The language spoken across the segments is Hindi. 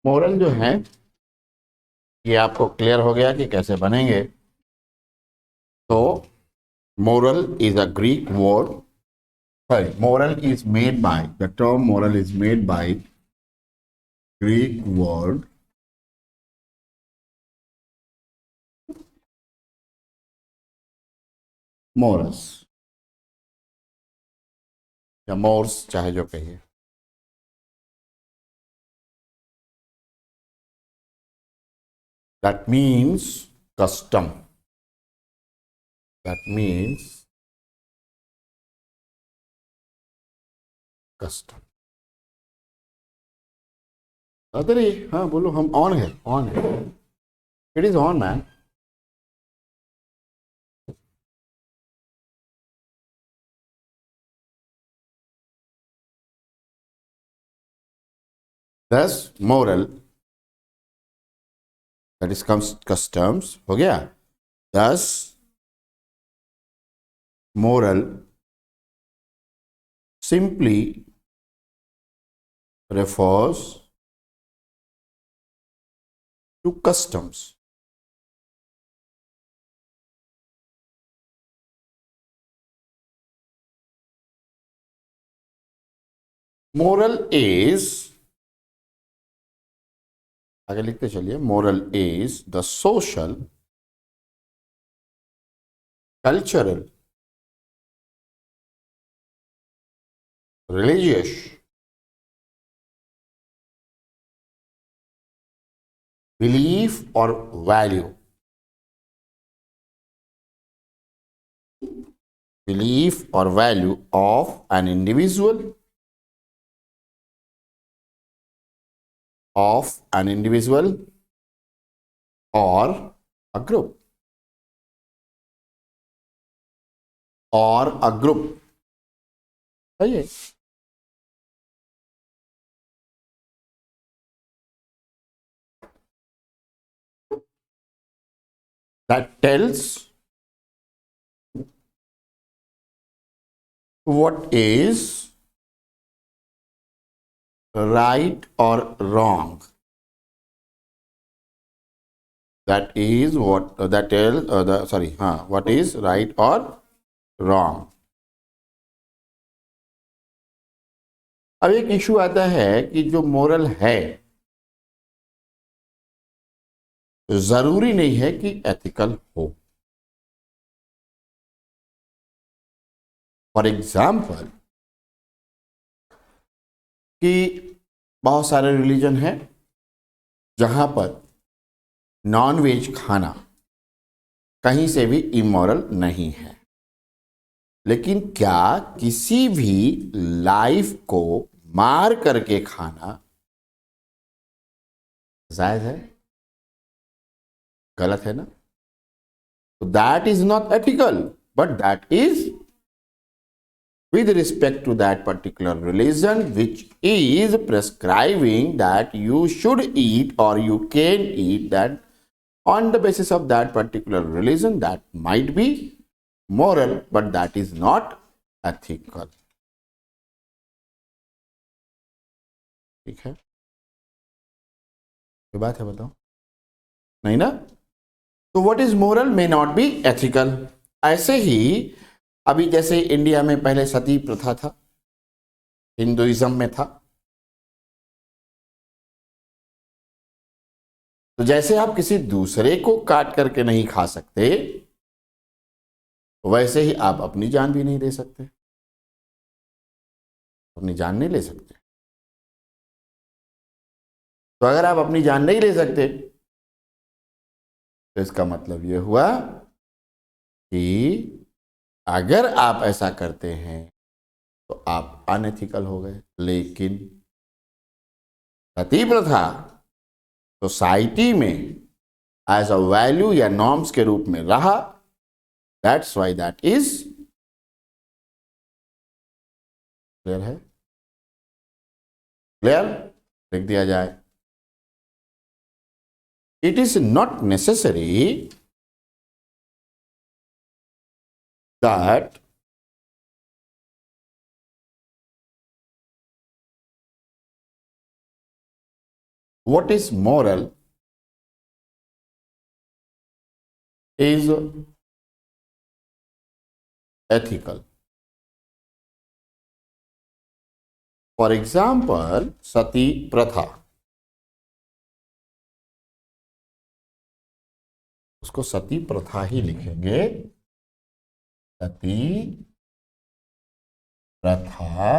मोरल जो है ये आपको क्लियर हो गया कि कैसे बनेंगे। तो moral is a Greek word. Sorry, moral is made by, the term moral is made by Greek word morus या मोर्स चाहे जो कहिए। That means custom. That means custom. अरे हाँ बोलो, हम ऑन है, ऑन है, इट इज ऑन मैन। दस मोरल, दैट इज कस्टम्स हो गया। दस moral simply refers to customs. Moral is, आगे लिखते चलिए, moral is the social, cultural, religious, belief or value, belief or value of an individual, or a group, सही है। that tells what is right or wrong. That is what that tells what is right or wrong. अब एक इशू आता है कि जो मोरल है जरूरी नहीं है कि एथिकल हो। फॉर एग्जाम्पल कि बहुत सारे रिलीजन हैं जहां पर नॉन वेज खाना कहीं से भी इमोरल नहीं है, लेकिन क्या किसी भी लाइफ को मार करके खाना जायज है? गलत है ना? तो that is not ethical, but that is with respect to that particular religion which is prescribing that you should eat or you can eat that on the basis of that particular religion, that might be moral but that is not ethical. ठीक है, ये बात है, बताओ नहीं ना? तो what is moral may not be ethical. ऐसे ही अभी जैसे इंडिया में पहले सती प्रथा था, हिंदुइज्म में था, तो जैसे आप किसी दूसरे को काट करके नहीं खा सकते, वैसे ही आप अपनी जान भी नहीं ले सकते, अपनी जान नहीं ले सकते। तो अगर आप अपनी जान नहीं ले सकते तो इसका मतलब यह हुआ कि अगर आप ऐसा करते हैं तो आप अनएथिकल हो गए। लेकिन सती प्रथा सोसाइटी में एज अ वैल्यू या नॉर्म्स के रूप में रहा, that's why that is clear है, क्लियर लिख दिया जाए। It is not necessary that what is moral is ethical. For example, सती प्रथा, उसको सती प्रथा ही लिखेंगे, सती प्रथा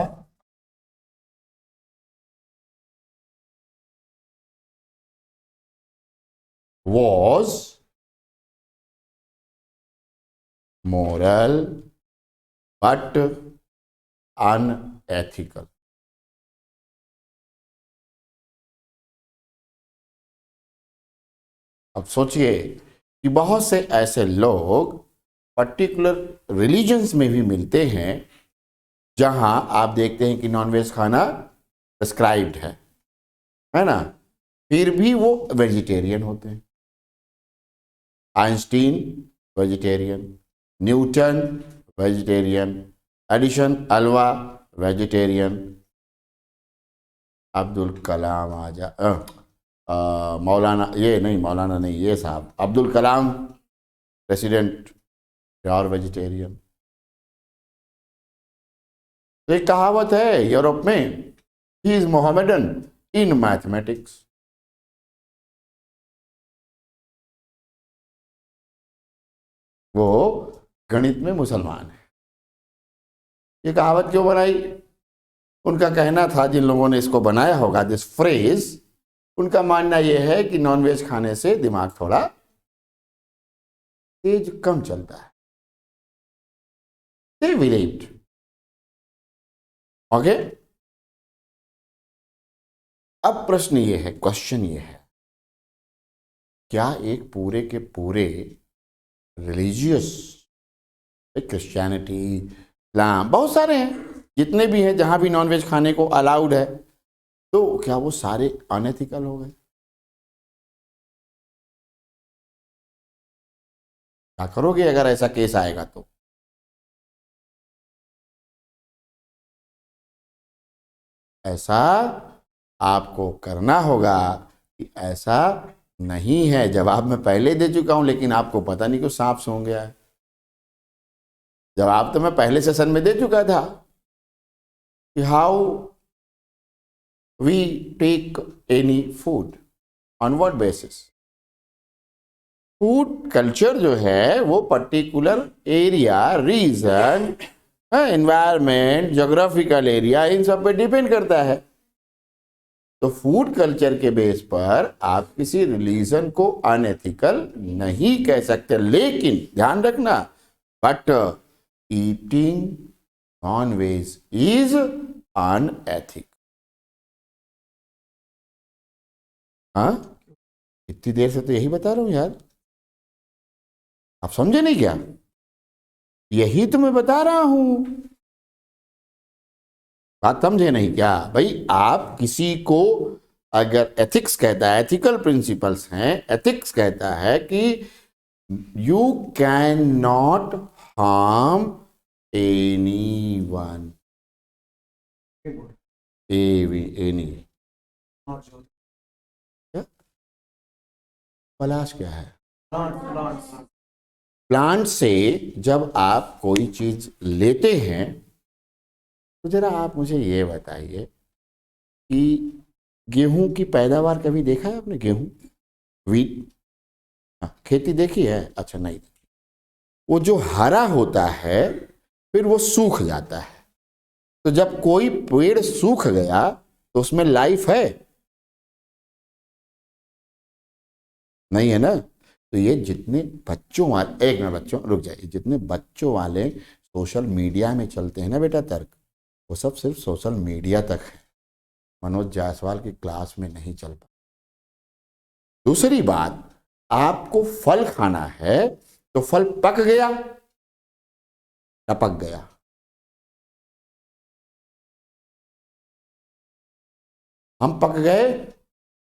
was moral but unethical. अब सोचिए कि बहुत से ऐसे लोग पर्टिकुलर रिलीजन्स में भी मिलते हैं जहां आप देखते हैं कि नॉनवेज खाना प्रिस्क्राइब्ड है ना, फिर भी वो वेजिटेरियन होते हैं। Einstein vegetarian, Newton vegetarian, Edison Alva vegetarian, Abdul Kalam मौलाना ये साहब Abdul Kalam president pure vegetarian. तो एक कहावत है यूरोप में, he is Mohammedan in mathematics. वो गणित में मुसलमान है। ये कहावत क्यों बनाई? उनका कहना था, जिन लोगों ने इसको बनाया होगा दिस फ्रेज, उनका मानना यह है कि नॉनवेज खाने से दिमाग थोड़ा तेज कम चलता है। They believed. ओके, अब प्रश्न ये है, क्वेश्चन ये है, क्या एक पूरे के पूरे रिलीजियस, क्रिश्चियनिटी, इस्लाम, बहुत सारे हैं, जितने भी हैं जहां भी नॉनवेज खाने को अलाउड है, तो क्या वो सारे अनएथिकल हो गए? क्या करोगे अगर ऐसा केस आएगा? तो ऐसा आपको करना होगा कि ऐसा नहीं है। जवाब मैं पहले दे चुका हूं, लेकिन आपको पता नहीं क्यों सांप सूंघ गया है। जवाब तो मैं पहले सेशन में दे चुका था कि how we take any food, on what basis. Food culture जो है वो particular area, region, environment, geographical area, इन सब पे डिपेंड करता है। तो फूड कल्चर के बेस पर आप किसी रिलीजन को अनएथिकल नहीं कह सकते, लेकिन ध्यान रखना, but eating non veg is unethical. हाँ, इतनी देर से तो यही बता रहा हूं यार, आप समझे नहीं क्या? यही तो मैं बता रहा हूं, बात समझे नहीं क्या भाई? आप किसी को अगर एथिक्स कहता है, एथिकल प्रिंसिपल्स हैं, एथिक्स कहता है कि यू कैन नॉट हार्म एनीवन, एनी। पलाश क्या है? प्लांट से जब आप कोई चीज लेते हैं, तो जरा आप मुझे ये बताइए कि गेहूं की पैदावार कभी देखा है आपने? गेहूं, वीट, खेती देखी है? अच्छा, नहीं। वो जो हरा होता है फिर वो सूख जाता है, तो जब कोई पेड़ सूख गया तो उसमें लाइफ है? नहीं है ना। तो ये जितने बच्चों वाले, एक मिनट बच्चों रुक जाइए, जितने बच्चों वाले सोशल मीडिया में चलते हैं ना बेटा तर्क, वो सब सिर्फ सोशल मीडिया तक है, मनोज जायसवाल की क्लास में नहीं चल पाता। दूसरी बात, आपको फल खाना है तो फल पक गया, टपक गया, हम पक गए,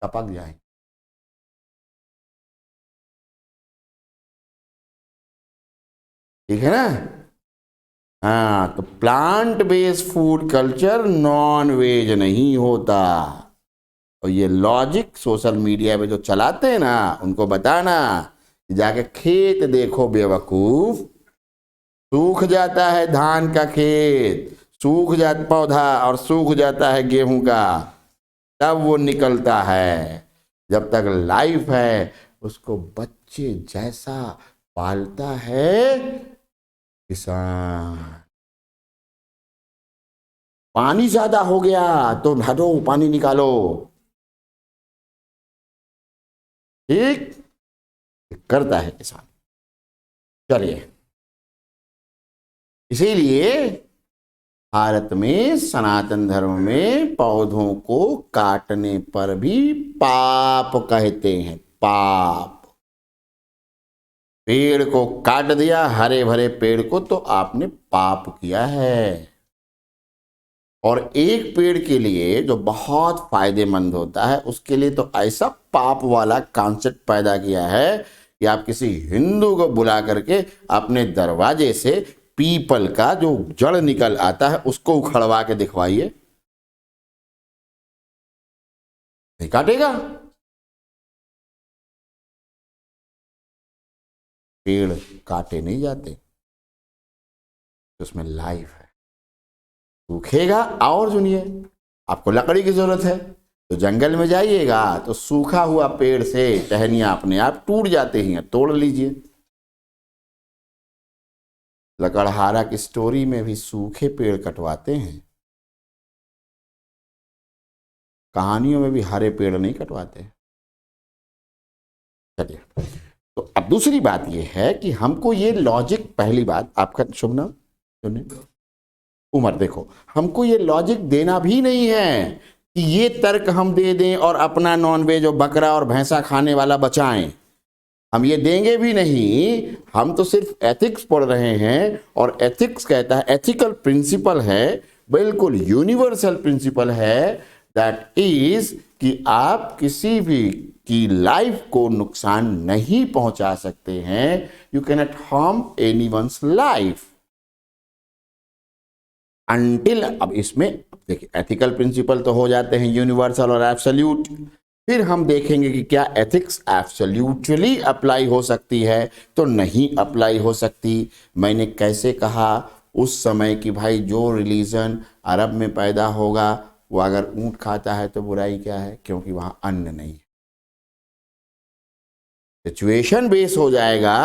टपक जाए। ठीक है ना? हाँ, तो plant based food culture non veg नहीं होता। और ये लॉजिक सोशल मीडिया पे जो चलाते हैं ना, उनको बताना कि जाके खेत देखो बेवकूफ, सूख जाता है धान का खेत, सूख जाता पौधा और सूख जाता है गेहूं का, तब वो निकलता है। जब तक लाइफ है उसको बच्चे जैसा पालता है किसान। पानी ज्यादा हो गया तो हटो, पानी निकालो, ठीक करता है किसान। चलिए, इसीलिए भारत में सनातन धर्म में पौधों को काटने पर भी पाप कहते हैं, पाप। पेड़ को काट दिया, हरे भरे पेड़ को, तो आपने पाप किया है। और एक पेड़ के लिए जो बहुत फायदेमंद होता है, उसके लिए तो ऐसा पाप वाला कॉन्सेप्ट पैदा किया है कि आप किसी हिंदू को बुला करके अपने दरवाजे से पीपल का जो जड़ निकल आता है उसको उखड़वा के दिखवाइए, नहीं काटेगा। पेड़ काटे नहीं जाते, उसमें लाइफ है। सूखेगा, और सुनिए, आपको लकड़ी की जरूरत है तो जंगल में जाइएगा तो सूखा हुआ पेड़ से टहनियां अपने आप टूट जाते हैं, तोड़ लीजिए। लकड़हारा की स्टोरी में भी सूखे पेड़ कटवाते हैं, कहानियों में भी हरे पेड़ नहीं कटवाते। चलिए, तो अब दूसरी बात यह है कि हमको ये लॉजिक, पहली बात आपका शुभ नाम सुनिए, उमर, देखो हमको ये लॉजिक देना भी नहीं है कि ये तर्क हम दे दें और अपना नॉनवेज और बकरा और भैंसा खाने वाला बचाएं, हम ये देंगे भी नहीं। हम तो सिर्फ एथिक्स पढ़ रहे हैं, और एथिक्स कहता है, एथिकल प्रिंसिपल है, बिल्कुल यूनिवर्सल प्रिंसिपल है, दैट इज कि आप किसी भी की लाइफ को नुकसान नहीं पहुंचा सकते हैं। यू कैन नॉट हार्म एनीवन्स लाइफ अंटिल, अब इसमें देखिए एथिकल प्रिंसिपल तो हो जाते हैं यूनिवर्सल और एब्सोल्यूट, फिर हम देखेंगे कि क्या एथिक्स एब्सोल्यूटली अप्लाई हो सकती है तो नहीं अप्लाई हो सकती। मैंने कैसे कहा उस समय कि भाई जो रिलीजन अरब में पैदा होगा वो अगर ऊंट खाता है तो बुराई क्या है, क्योंकि वहां अन्न नहीं है। सिचुएशन बेस हो जाएगा।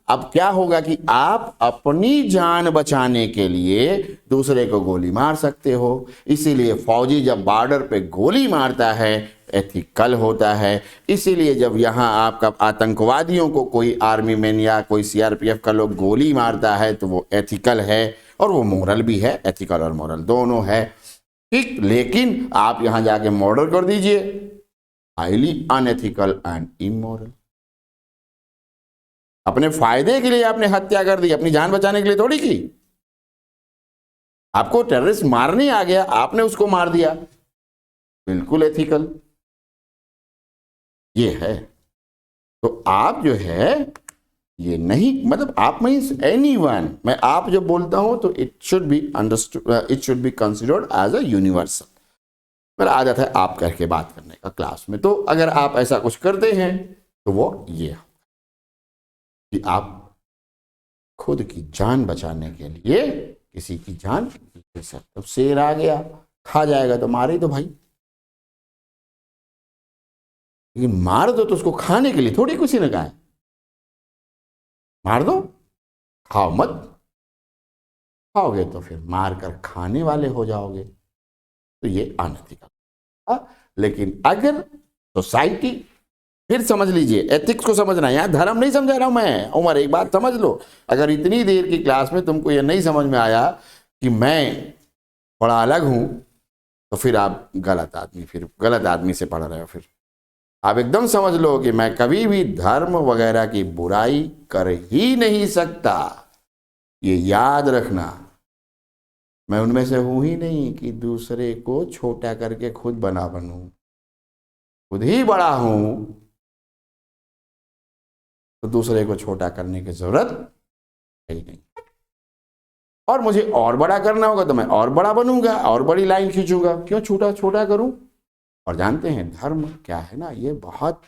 अब क्या होगा कि आप अपनी जान बचाने के लिए दूसरे को गोली मार सकते हो, इसीलिए फौजी जब बॉर्डर पे गोली मारता है एथिकल होता है। इसीलिए जब यहाँ आपका आतंकवादियों को कोई आर्मी मैन या कोई सीआरपीएफ का लोग गोली मारता है तो वो एथिकल है, और वो मोरल भी है, एथिकल और मोरल दोनों है, ठीक। लेकिन आप यहाँ जाके मर्डर कर दीजिए, हाईली अनएथिकल एंड इमोरल। अपने फायदे के लिए आपने हत्या कर दी, अपनी जान बचाने के लिए थोड़ी की। आपको टेररिस्ट मारने आ गया, आपने उसको मार दिया, बिल्कुल एथिकल ये है। तो आप जो है ये नहीं, मतलब आप मींस एनीवन, मैं आप जब बोलता हूं तो it should be understood, it should be considered as a universal. मेरा आदत है आप करके बात करने का क्लास में, तो अगर आप ऐसा कुछ करते हैं तो वो ये कि आप खुद की जान बचाने के लिए किसी की जान ले सकते हो। शेर आ गया खा जाएगा तो मारे दो भाई, लेकिन मार दो तो उसको खाने के लिए थोड़ी किसी ने कहा है, मार दो, खाओ मत, खाओगे तो फिर मार कर खाने वाले हो जाओगे, तो ये अनएथिकल। लेकिन अगर सोसाइटी, फिर समझ लीजिए एथिक्स को समझना, यहां धर्म नहीं समझा रहा हूं मैं उमर, एक बात समझ लो, अगर इतनी देर की क्लास में तुमको यह नहीं समझ में आया कि मैं थोड़ा अलग हूं तो फिर आप गलत आदमी, फिर गलत आदमी से पढ़ रहे हो। फिर आप एकदम समझ लो कि मैं कभी भी धर्म वगैरह की बुराई कर ही नहीं सकता, ये याद रखना। मैं उनमें से हूं ही नहीं कि दूसरे को छोटा करके खुद बना बनूं, खुद ही बड़ा हूं तो दूसरे को छोटा करने की जरूरत है ही नहीं। और मुझे और बड़ा करना होगा तो मैं और बड़ा बनूंगा और बड़ी लाइन खींचूंगा, क्यों छोटा छोटा करूं, और जानते हैं धर्म क्या है ना, ये बहुत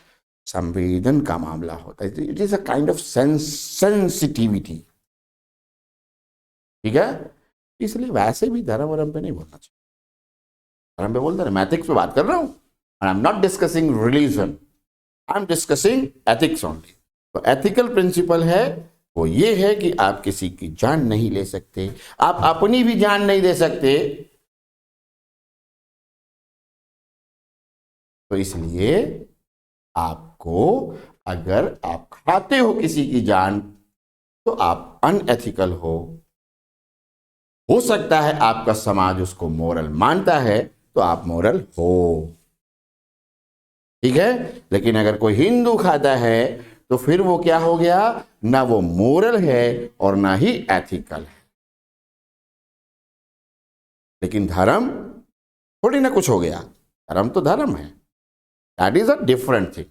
संवेदन का मामला होता है। It is a kind of sensitivity, ठीक है। इसलिए वैसे भी धर्म वरम पे नहीं बोलना चाहिए। धर्म पे बोलते हैं, मैं एथिक्स पे बात कर रहा हूँ, I am not discussing religion, I am discussing ethics only. तो एथिकल प्रिंसिपल है वो ये है कि आप किसी की जान नहीं ले सकते, आप अपनी भी जान नहीं दे सकते। तो इसलिए आपको, अगर आप खाते हो किसी की जान, तो आप अनएथिकल हो सकता है आपका समाज उसको मोरल मानता है, तो आप मोरल हो, ठीक है। लेकिन अगर कोई हिंदू खाता है तो फिर वो क्या हो गया, ना वो मोरल है और ना ही एथिकल है। लेकिन धर्म थोड़ी ना कुछ हो गया, धर्म तो धर्म है, that is a different thing.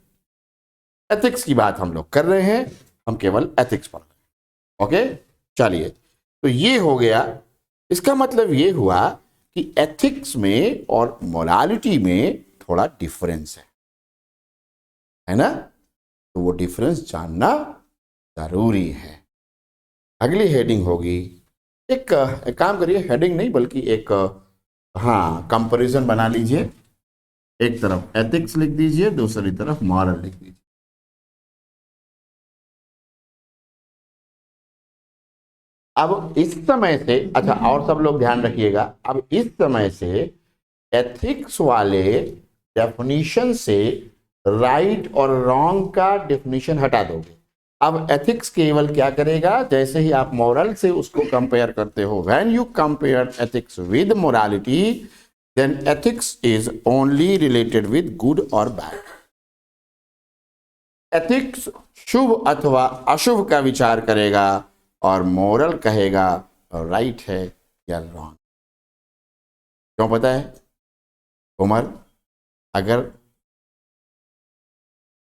Ethics की बात हम लोग कर रहे हैं, हम केवल एथिक्स पढ़ रहे हैं, ओके। चलिए, तो ये हो गया। इसका मतलब ये हुआ कि एथिक्स में और मोरालिटी में थोड़ा डिफरेंस है ना। तो वो डिफरेंस जानना जरूरी है। अगली हेडिंग होगी, एक काम करिए, हेडिंग नहीं बल्कि एक हाँ कंपैरिजन बना लीजिए। एक तरफ एथिक्स लिख दीजिए, दूसरी तरफ मॉरल लिख दीजिए। अब इस समय से, अच्छा और सब लोग ध्यान रखिएगा, अब इस समय से एथिक्स वाले डेफिनेशन से राइट और रॉन्ग का डेफिनेशन हटा दोगे। अब एथिक्स केवल क्या करेगा, जैसे ही आप मोरल से उसको कंपेयर करते हो, when you compare ethics with morality, then ethics is only related with good और बैड। एथिक्स शुभ अथवा अशुभ का विचार करेगा और मोरल कहेगा राइट है या रॉन्ग। क्यों पता है उमर, अगर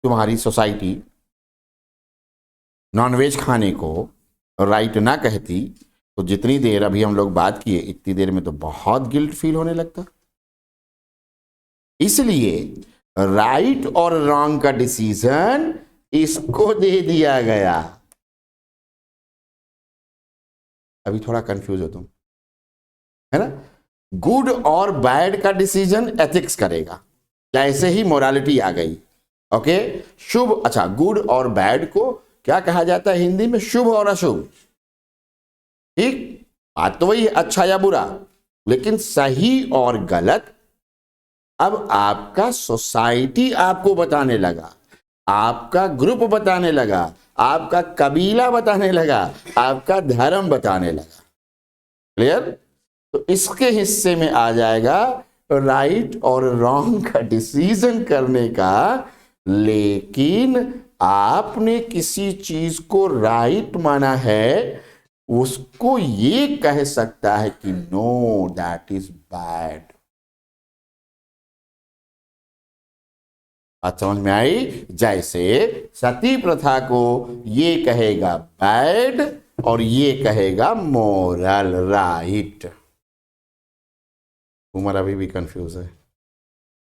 तुम्हारी सोसाइटी नॉनवेज खाने को राइट ना कहती, तो जितनी देर अभी हम लोग बात किए इतनी देर में तो बहुत गिल्ट फील होने लगता। इसलिए राइट और रॉन्ग का डिसीजन इसको दे दिया गया। अभी थोड़ा कंफ्यूज हो तुम, है ना। गुड और बैड का डिसीजन एथिक्स करेगा, जैसे ही मोरालिटी आ गई, ओके। शुभ, अच्छा गुड और बैड को क्या कहा जाता है हिंदी में, शुभ और अशुभ, ठीक। बात तो वही है, अच्छा या बुरा। लेकिन सही और गलत अब आपका सोसाइटी आपको बताने लगा, आपका ग्रुप बताने लगा, आपका कबीला बताने लगा, आपका धर्म बताने लगा। क्लियर। तो इसके हिस्से में आ जाएगा राइट और रॉन्ग का डिसीजन करने का। लेकिन आपने किसी चीज को राइट माना है, उसको ये कह सकता है कि नो दैट इज बैड। बात समझ में आई। जैसे सती प्रथा को ये कहेगा बैड और ये कहेगा मोरल राइट। उमर अभी भी कंफ्यूज है,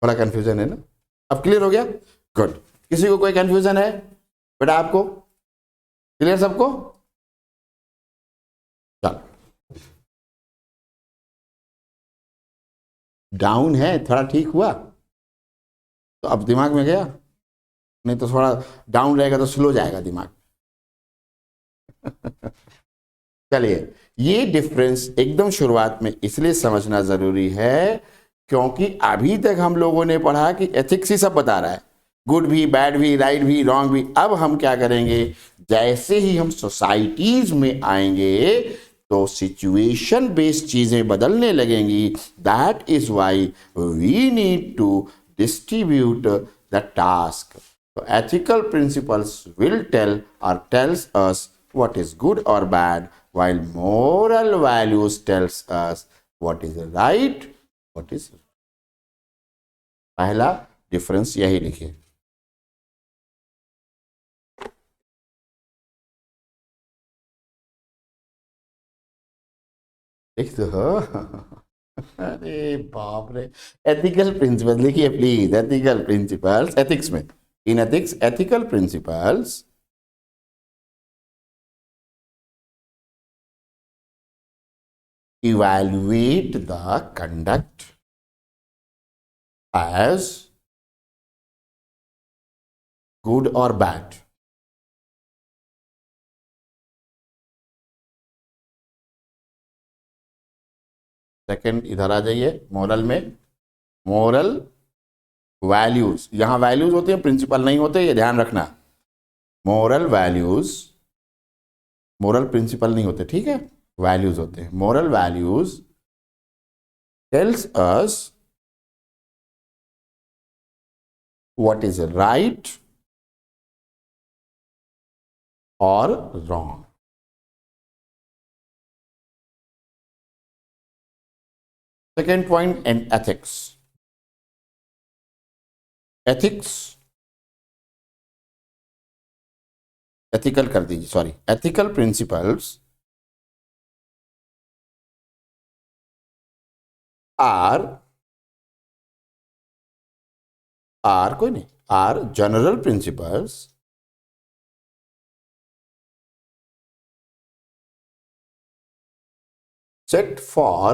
बड़ा कंफ्यूजन है ना। अब क्लियर हो गया, गुड। किसी को कोई कंफ्यूजन है बेटा, आपको क्लियर सबको? चल, डाउन है थोड़ा, ठीक हुआ तो अब दिमाग में गया, नहीं तो थोड़ा डाउन रहेगा तो स्लो जाएगा दिमाग। चलिए, ये डिफरेंस एकदम शुरुआत में इसलिए समझना जरूरी है क्योंकि अभी तक हम लोगों ने पढ़ा कि एथिक्स ही सब बता रहा है, गुड भी, बैड भी, राइट भी, रॉन्ग भी। अब हम क्या करेंगे, जैसे ही हम सोसाइटीज में आएंगे तो सिचुएशन बेस्ड चीजें बदलने लगेंगी। That is why we need to distribute the task. तो ethical principles will tell or tells us what is good or bad, while moral values tells us what is right, what is wrong. पहला डिफरेंस यही लिखिए। लिख दो। अरे बाप रे। एथिकल प्रिंसिपल देखिए प्लीज, एथिकल प्रिंसिपल्स एथिक्स में, इन ethics ethical principles evaluate the conduct as good or bad. Second इधर आ जाइए, मोरल में, मोरल वैल्यूज, यहां वैल्यूज होते हैं, प्रिंसिपल नहीं होते, ये ध्यान रखना। मोरल वैल्यूज, मोरल प्रिंसिपल नहीं होते, ठीक है, वैल्यूज होते हैं। Moral values tells us what is right और wrong. Second point in ethics, ethics, ethical कर दीजिए, सॉरी, एथिकल प्रिंसिपल्स आर कोई नहीं, are general principles set for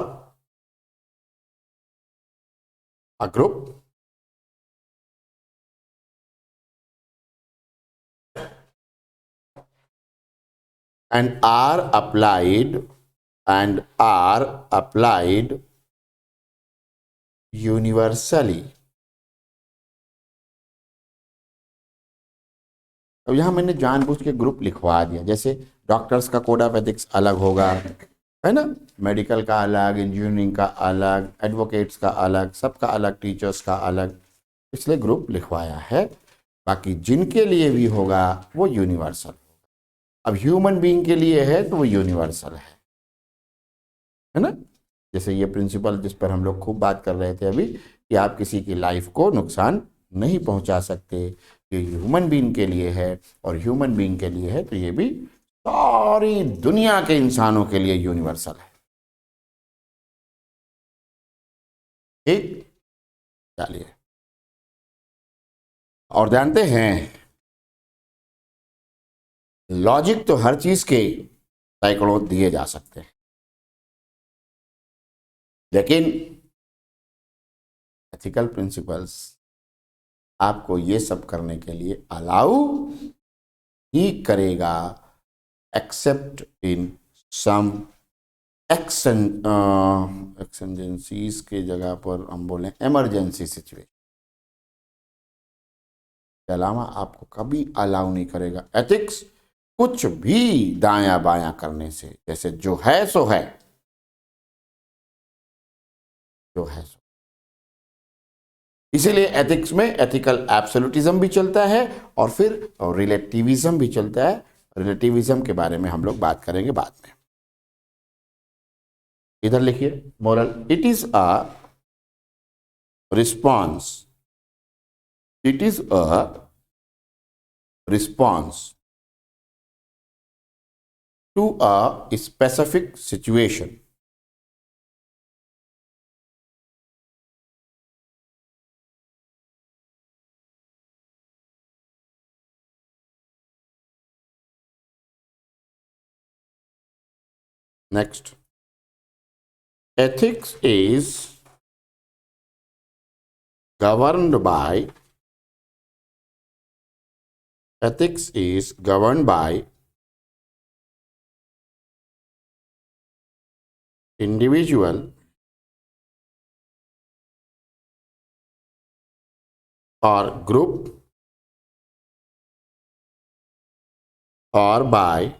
a group and are applied universally। अब यहां मैंने जानबूझ के ग्रुप लिखवा दिया, जैसे डॉक्टर्स का कोड ऑफ एथिक्स अलग होगा, है ना, मेडिकल का अलग, इंजीनियरिंग का अलग, एडवोकेट्स का अलग, सबका अलग, टीचर्स का अलग, इसलिए ग्रुप लिखवाया है। बाकी जिनके लिए भी होगा वो यूनिवर्सल। अब ह्यूमन बीइंग के लिए है तो वो यूनिवर्सल है ना। जैसे ये प्रिंसिपल जिस पर हम लोग खूब बात कर रहे थे अभी, कि आप किसी की लाइफ को नुकसान नहीं पहुंचा सकते, ये ह्यूमन बीइंग के लिए है, और ह्यूमन बीइंग के लिए है तो ये भी सारी दुनिया के इंसानों के लिए यूनिवर्सल है। ठीक, चलिए, और जानते हैं लॉजिक तो हर चीज के सैकड़ों दिए जा सकते हैं, लेकिन एथिकल प्रिंसिपल्स आपको ये सब करने के लिए अलाउ ही करेगा, एक्सेप्ट इन सम एक्सजेंसीज के जगह पर हम बोलें इमरजेंसी सिचुएशन के अलावा आपको कभी अलाउ नहीं करेगा एथिक्स कुछ भी दायां बायां करने से। जैसे जो है सो है, जो है सो। इसीलिए एथिक्स में एथिकल एब्सोल्यूटिज्म भी चलता है और फिर रिलेटिविज्म भी चलता है। रिलेटिविज्म के बारे में हम लोग बात करेंगे बाद में। इधर लिखिए moral, it is a response, it is a response to a specific situation. Next, ethics is governed by, ethics is governed by individual or group or by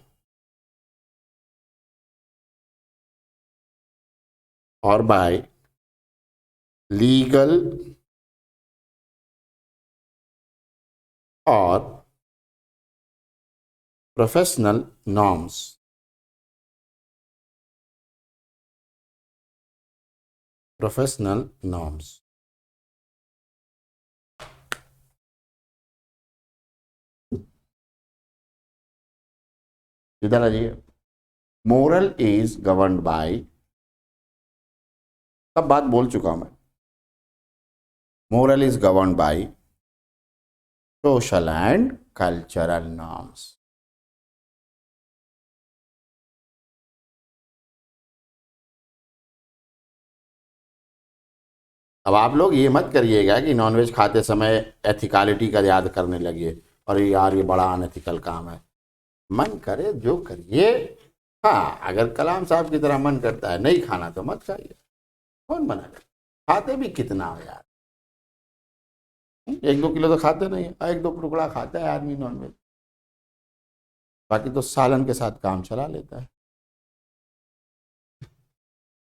legal or professional norms, professional norms। इधर आ जाइए, moral is governed by सब बात बोल चुका हूं मैं। Moral is govern by social and cultural norms. अब आप लोग ये मत करिएगा कि नॉनवेज खाते समय एथिकलिटी का याद करने लगिए और यार ये बड़ा अनएथिकल काम है। मन करे जो करिए। हाँ, अगर कलाम साहब की तरह मन करता है नहीं खाना तो मत खाइए, कौन मना करे। खाते भी कितना हो यार, 1-2 किलो तो खाते नहीं है, 1-2 टुकड़ा खाता है आदमी नॉनवेज, बाकी तो सालन के साथ काम चला लेता है।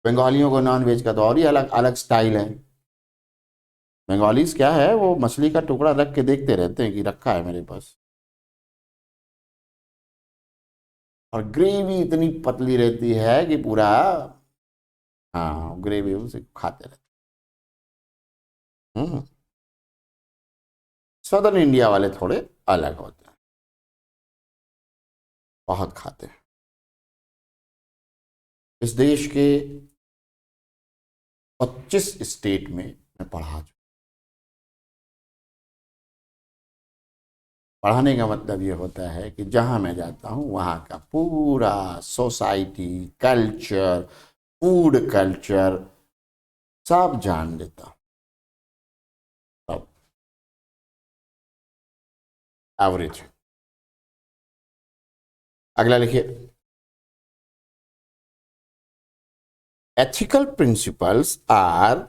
बंगालियों को नॉनवेज का तो और ही अलग अलग स्टाइल है। बंगालीज क्या है, वो मछली का टुकड़ा रख के देखते रहते हैं कि रखा है मेरे पास, और ग्रेवी इतनी पतली रहती है कि पूरा, हाँ ग्रेवी उसे खाते रहते। हम्म। सदर्न इंडिया वाले थोड़े अलग होते हैं, बहुत खाते हैं। इस देश के 25 स्टेट में मैं पढ़ा चुका। पढ़ाने का मतलब ये होता है कि जहाँ मैं जाता हूँ वहाँ का पूरा सोसाइटी कल्चर, फूड कल्चर सब जान लेता हूँ, सब, एवरीथिंग। अगला लिखिए। Ethical principles are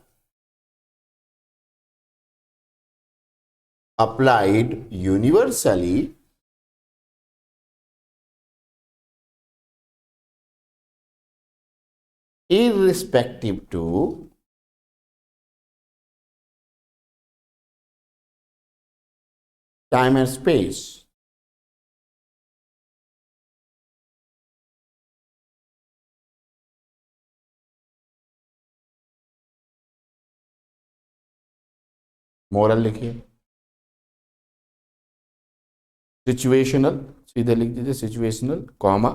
applied universally irrespective to time and space. Moral लिखिए। सिचुएशनल, सीधे लिख दीजिए situational comma,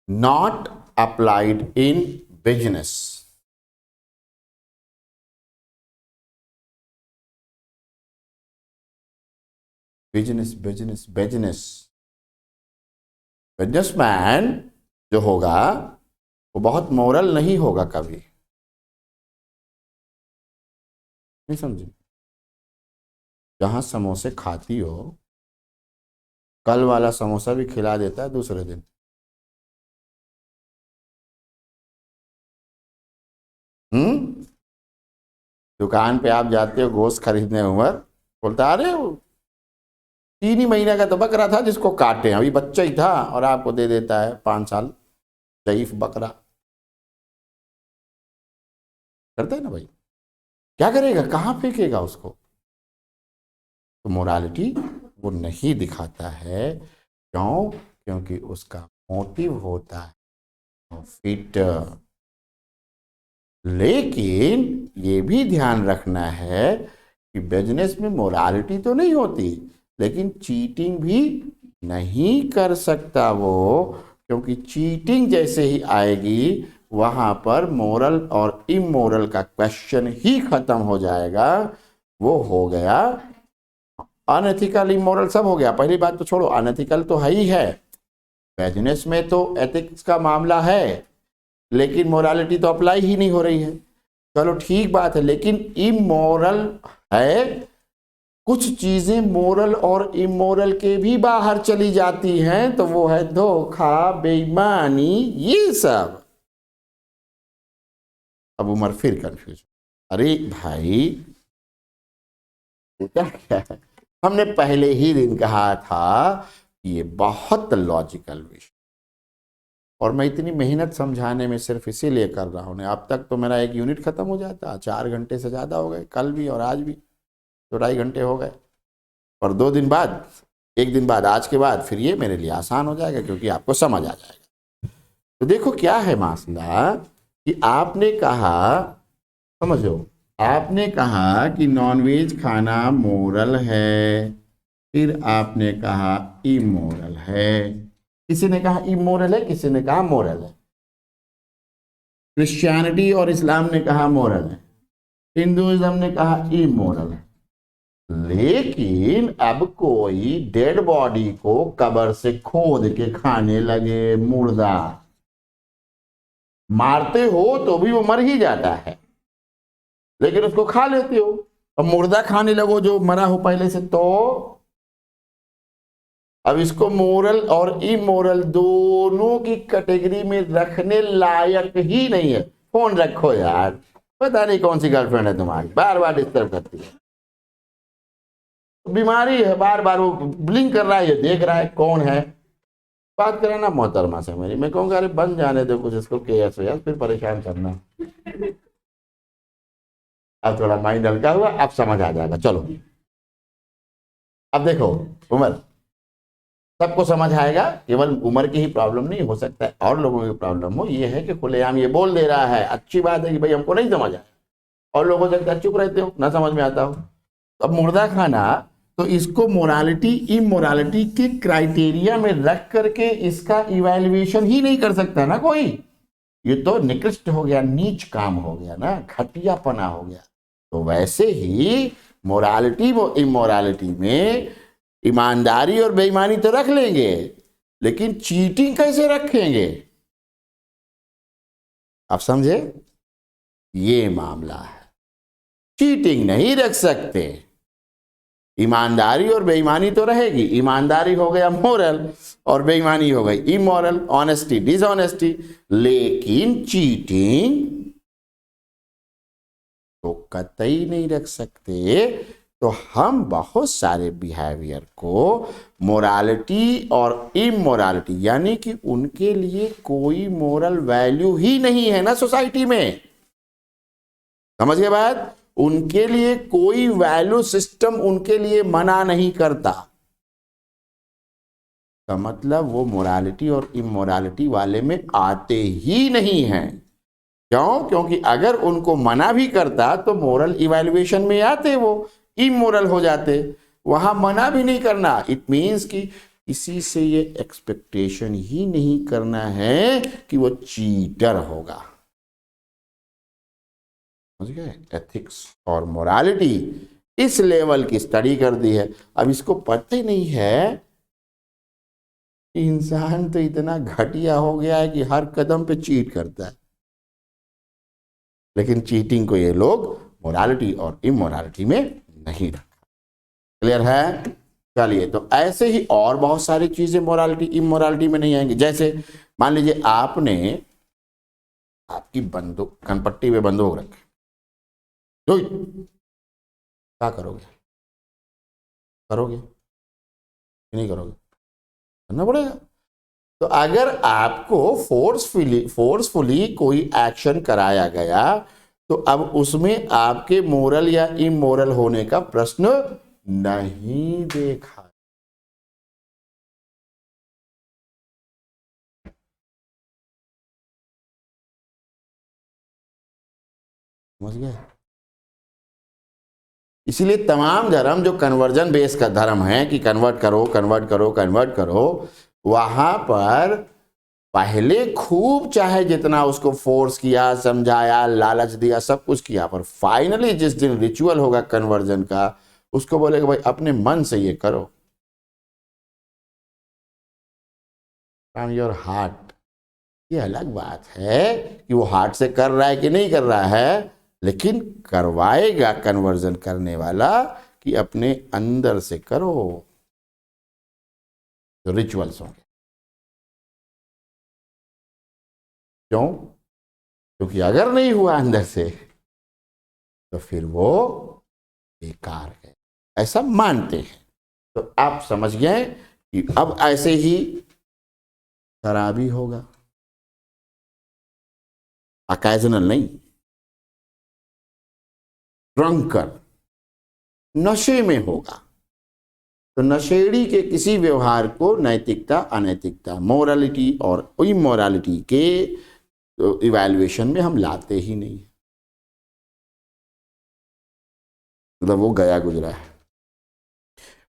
not applied in business. Business business business, businessman जो होगा वो बहुत मोरल नहीं होगा कभी, नहीं समझे। जहां समोसे खाती हो, कल वाला समोसा भी खिला देता है दूसरे दिन। हम्म। दुकान पे आप जाते हो गोश्त खरीदने, उमर बोलता अरे वो 3 ही महीने का तो बकरा था जिसको काटे, अभी बच्चा ही था, और आपको दे देता है 5 साल ज़ईफ बकरा। करते है ना भाई, क्या करेगा, कहाँ फेंकेगा उसको। तो मोरालिटी वो नहीं दिखाता है, क्यों, क्योंकि उसका मोटिव होता है फिट। लेकिन ये भी ध्यान रखना है कि बिजनेस में मोरालिटी तो नहीं होती, लेकिन चीटिंग भी नहीं कर सकता वो, क्योंकि चीटिंग जैसे ही आएगी वहां पर मोरल और इमोरल का क्वेश्चन ही खत्म हो जाएगा। वो हो गया अनएथिकल, इमोरल सब हो गया। पहली बात तो छोड़ो, अनएथिकल तो है ही है, बिजनेस में तो एथिक्स का मामला है, लेकिन मोरालिटी तो अप्लाई ही नहीं हो रही है। चलो ठीक बात है, लेकिन इमोरल है, कुछ चीजें मोरल और इमोरल के भी बाहर चली जाती हैं, तो वो है धोखा, बेईमानी, ये सब। अब उमर फिर कंफ्यूज, अरे भाई क्या क्या है, हमने पहले ही दिन कहा था ये बहुत लॉजिकल विषय, और मैं इतनी मेहनत समझाने में सिर्फ इसीलिए कर रहा हूँ। अब तक तो मेरा एक यूनिट खत्म हो जाता, 4 घंटे से ज़्यादा हो गए, कल भी और आज भी 2-2.5 घंटे हो गए। और 2 दिन बाद, एक दिन बाद, आज के बाद फिर ये मेरे लिए आसान हो जाएगा, क्योंकि आपको समझ आ जाएगा। तो देखो क्या है मसला, कि आपने कहा, समझो, आपने कहा कि नॉनवेज खाना मोरल है, फिर आपने कहा इमोरल है। किसी ने कहा इमोरल है, किसी ने कहा मोरल है। क्रिश्चियनिटी और इस्लाम ने कहा मोरल है, हिंदुइज्म ने कहा इमोरल है। लेकिन अब कोई डेड बॉडी को कब्र से खोद के खाने लगे, मुर्दा मारते हो तो भी वो मर ही जाता है, लेकिन उसको खा लेते हो। अब मुर्दा खाने लगो जो मरा हो पहले से, तो अब इसको मोरल और इमोरल दोनों की कैटेगरी में रखने लायक ही नहीं है। फोन रखो यार, पता नहीं कौन सी गर्लफ्रेंड है तुम्हारी, बार बार डिस्टर्ब करती है, बीमारी है, बार बार वो ब्लिंक कर रहा है, ये देख रहा है कौन है। बात कराना मोहतरमा से मेरी, मैं कहूँगा अरे बन जाने दो कुछ इसको, केएस हो यार, फिर परेशान करना। अब थोड़ा माइंड हल्का हुआ, अब समझ आ जाएगा। चलो अब देखो, उम्र सबको समझ आएगा, केवल उम्र की ही प्रॉब्लम नहीं, हो सकता है और लोगों की प्रॉब्लम हो। ये है कि खुलेआम ये बोल दे रहा है, अच्छी बात है कि भाई हमको नहीं समझ आया, और लोगों से चुप रहते हो, ना समझ में आता हो। अब मुर्दा खाना, तो इसको मोरालिटी इमोरालिटी के क्राइटेरिया में रख करके इसका इवैल्यूएशन ही नहीं कर सकता ना कोई। ये तो निकृष्ट हो गया, नीच काम हो गया ना, घटियापना हो गया। तो वैसे ही मोरालिटी वो इमोरालिटी में ईमानदारी और बेईमानी तो रख लेंगे, लेकिन चीटिंग कैसे रखेंगे? आप समझे, ये मामला है। चीटिंग नहीं रख सकते, ईमानदारी और बेईमानी तो रहेगी। ईमानदारी हो गया मोरल और बेईमानी हो गई इमोरल, ऑनेस्टी डिसऑनेस्टी। लेकिन चीटिंग तो कतई नहीं रख सकते। तो हम बहुत सारे बिहेवियर को मोरालिटी और इमोरालिटी, यानी कि उनके लिए कोई मोरल वैल्यू ही नहीं है ना सोसाइटी में, समझ गए बात? उनके लिए कोई वैल्यू सिस्टम उनके लिए मना नहीं करता। का मतलब वो मोरालिटी और इमोरालिटी वाले में आते ही नहीं हैं। क्यों? क्योंकि अगर उनको मना भी करता तो मोरल इवैल्यूएशन में आते, वो इमोरल हो जाते। वहां मना भी नहीं करना, इट मीन्स कि किसी से ये एक्सपेक्टेशन ही नहीं करना है कि वो चीटर होगा। समझ गए? एथिक्स और मोरालिटी इस लेवल की स्टडी कर दी है। अब इसको पता ही नहीं है कि इंसान तो इतना घटिया हो गया है कि हर कदम पे चीट करता है, लेकिन चीटिंग को ये लोग मोरालिटी और इमोरालिटी में नहीं रखा। क्लियर है? चलिए, तो ऐसे ही और बहुत सारी चीजें मोरालिटी इमोरालिटी में नहीं आएंगी। जैसे मान लीजिए आपने आपकी बंदूक, कनपट्टी पे बंदूक रखी, तो क्या करोगे? करोगे कि नहीं करोगे? करना पड़ेगा। तो अगर आपको फोर्सफुली कोई एक्शन कराया गया, तो अब उसमें आपके मोरल या इमोरल होने का प्रश्न नहीं देखा। समझ गए? इसीलिए तमाम धर्म जो कन्वर्जन बेस का धर्म है कि कन्वर्ट करो कन्वर्ट करो कन्वर्ट करो, वहां पर पहले खूब चाहे जितना उसको फोर्स किया, समझाया, लालच दिया, सब कुछ किया, पर फाइनली जिस दिन रिचुअल होगा कन्वर्जन का, उसको बोलेगा भाई अपने मन से ये करो, फ्रॉम योर हार्ट। ये अलग बात है कि वो हार्ट से कर रहा है कि नहीं कर रहा है, लेकिन करवाएगा कन्वर्जन करने वाला कि अपने अंदर से करो। तो रिचुअल्स होंगे। क्यों? क्योंकि अगर नहीं हुआ अंदर से तो फिर वो बेकार है, ऐसा मानते हैं। तो आप समझ गए कि अब ऐसे ही शराबी होगा, अकेजनल नहीं, ड्रंकर नशे में होगा, तो नशेड़ी के किसी व्यवहार को नैतिकता अनैतिकता, मोरालिटी और इमोरालिटी के इवैल्यूएशन में हम लाते ही नहीं, मतलब वो गया गुजरा है।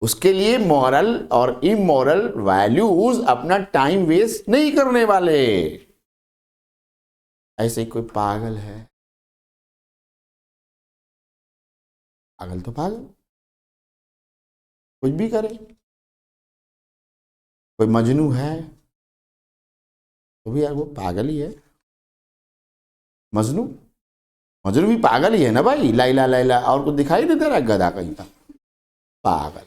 उसके लिए मॉरल और इमोरल वैल्यूज अपना टाइम वेस्ट नहीं करने वाले। ऐसे ही कोई पागल है, पागल तो पागल, कुछ भी करे। कोई मजनू है तो भी वो पागल ही है। मजनू मजनू भी पागल ही है ना भाई। लैला लैला और कुछ दिखाई नहीं दे रहा, गधा कहीं का, पागल,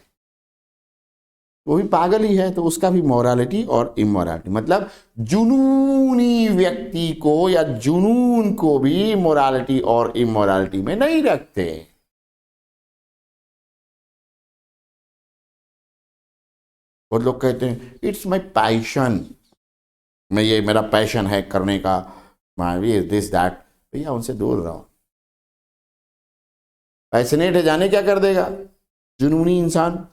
वो भी पागल ही है। तो उसका भी मोरालिटी और इमोरालिटी, मतलब जुनूनी व्यक्ति को या जुनून को भी मोरालिटी और इमोरालिटी में नहीं रखते। वो लोग कहते हैं इट्स माई पैशन, मैं ये मेरा पैशन है करने का, माई दिस दैट। भैया उनसे दूर रहो। पैशनेट है, जाने क्या कर देगा जुनूनी इंसान।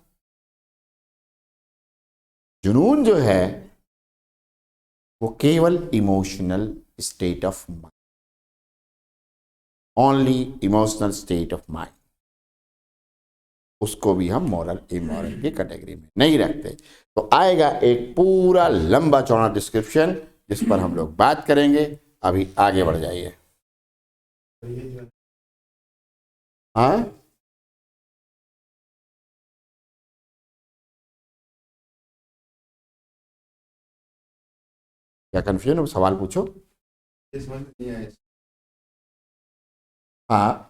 जुनून जो है वो केवल emotional state of mind, only emotional state of mind. उसको भी हम मॉरल इमोरल की कैटेगरी में नहीं रखते। तो आएगा एक पूरा लंबा चौड़ा डिस्क्रिप्शन जिस पर हम लोग बात करेंगे। अभी आगे बढ़ जाइए। हाँ, क्या कंफ्यूजन है, सवाल पूछो। हाँ,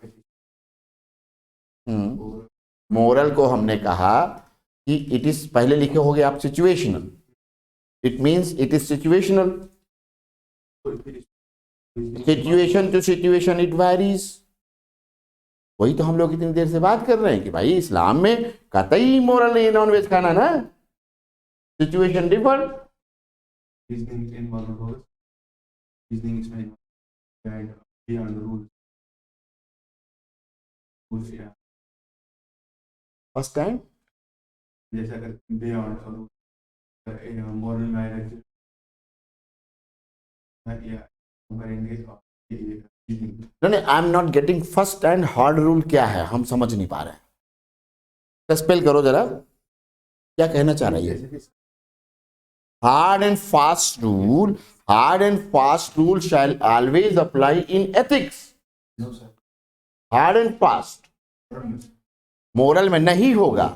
मोरल को हमने कहा कि इट इज, पहले लिखे होगे आप situational, it means it is situational, situation to situation it varies. वही तो हम लोग इतनी देर से बात कर रहे हैं कि भाई इस्लाम में कतई मोरल नहीं नॉन वेज खाना ना, सिचुएशन डिफर। फर्स्ट टाइम जैसे अगर बियॉन्ड मॉरल मैरिज नहीं, I am not getting first and hard rule क्या है, हम समझ नहीं पा रहे हैं। स्पेल करो जरा, क्या कहना चाह रही है। Hard and fast rule, hard and fast rule shell always apply in ethics. Hard and fast moral में नहीं होगा।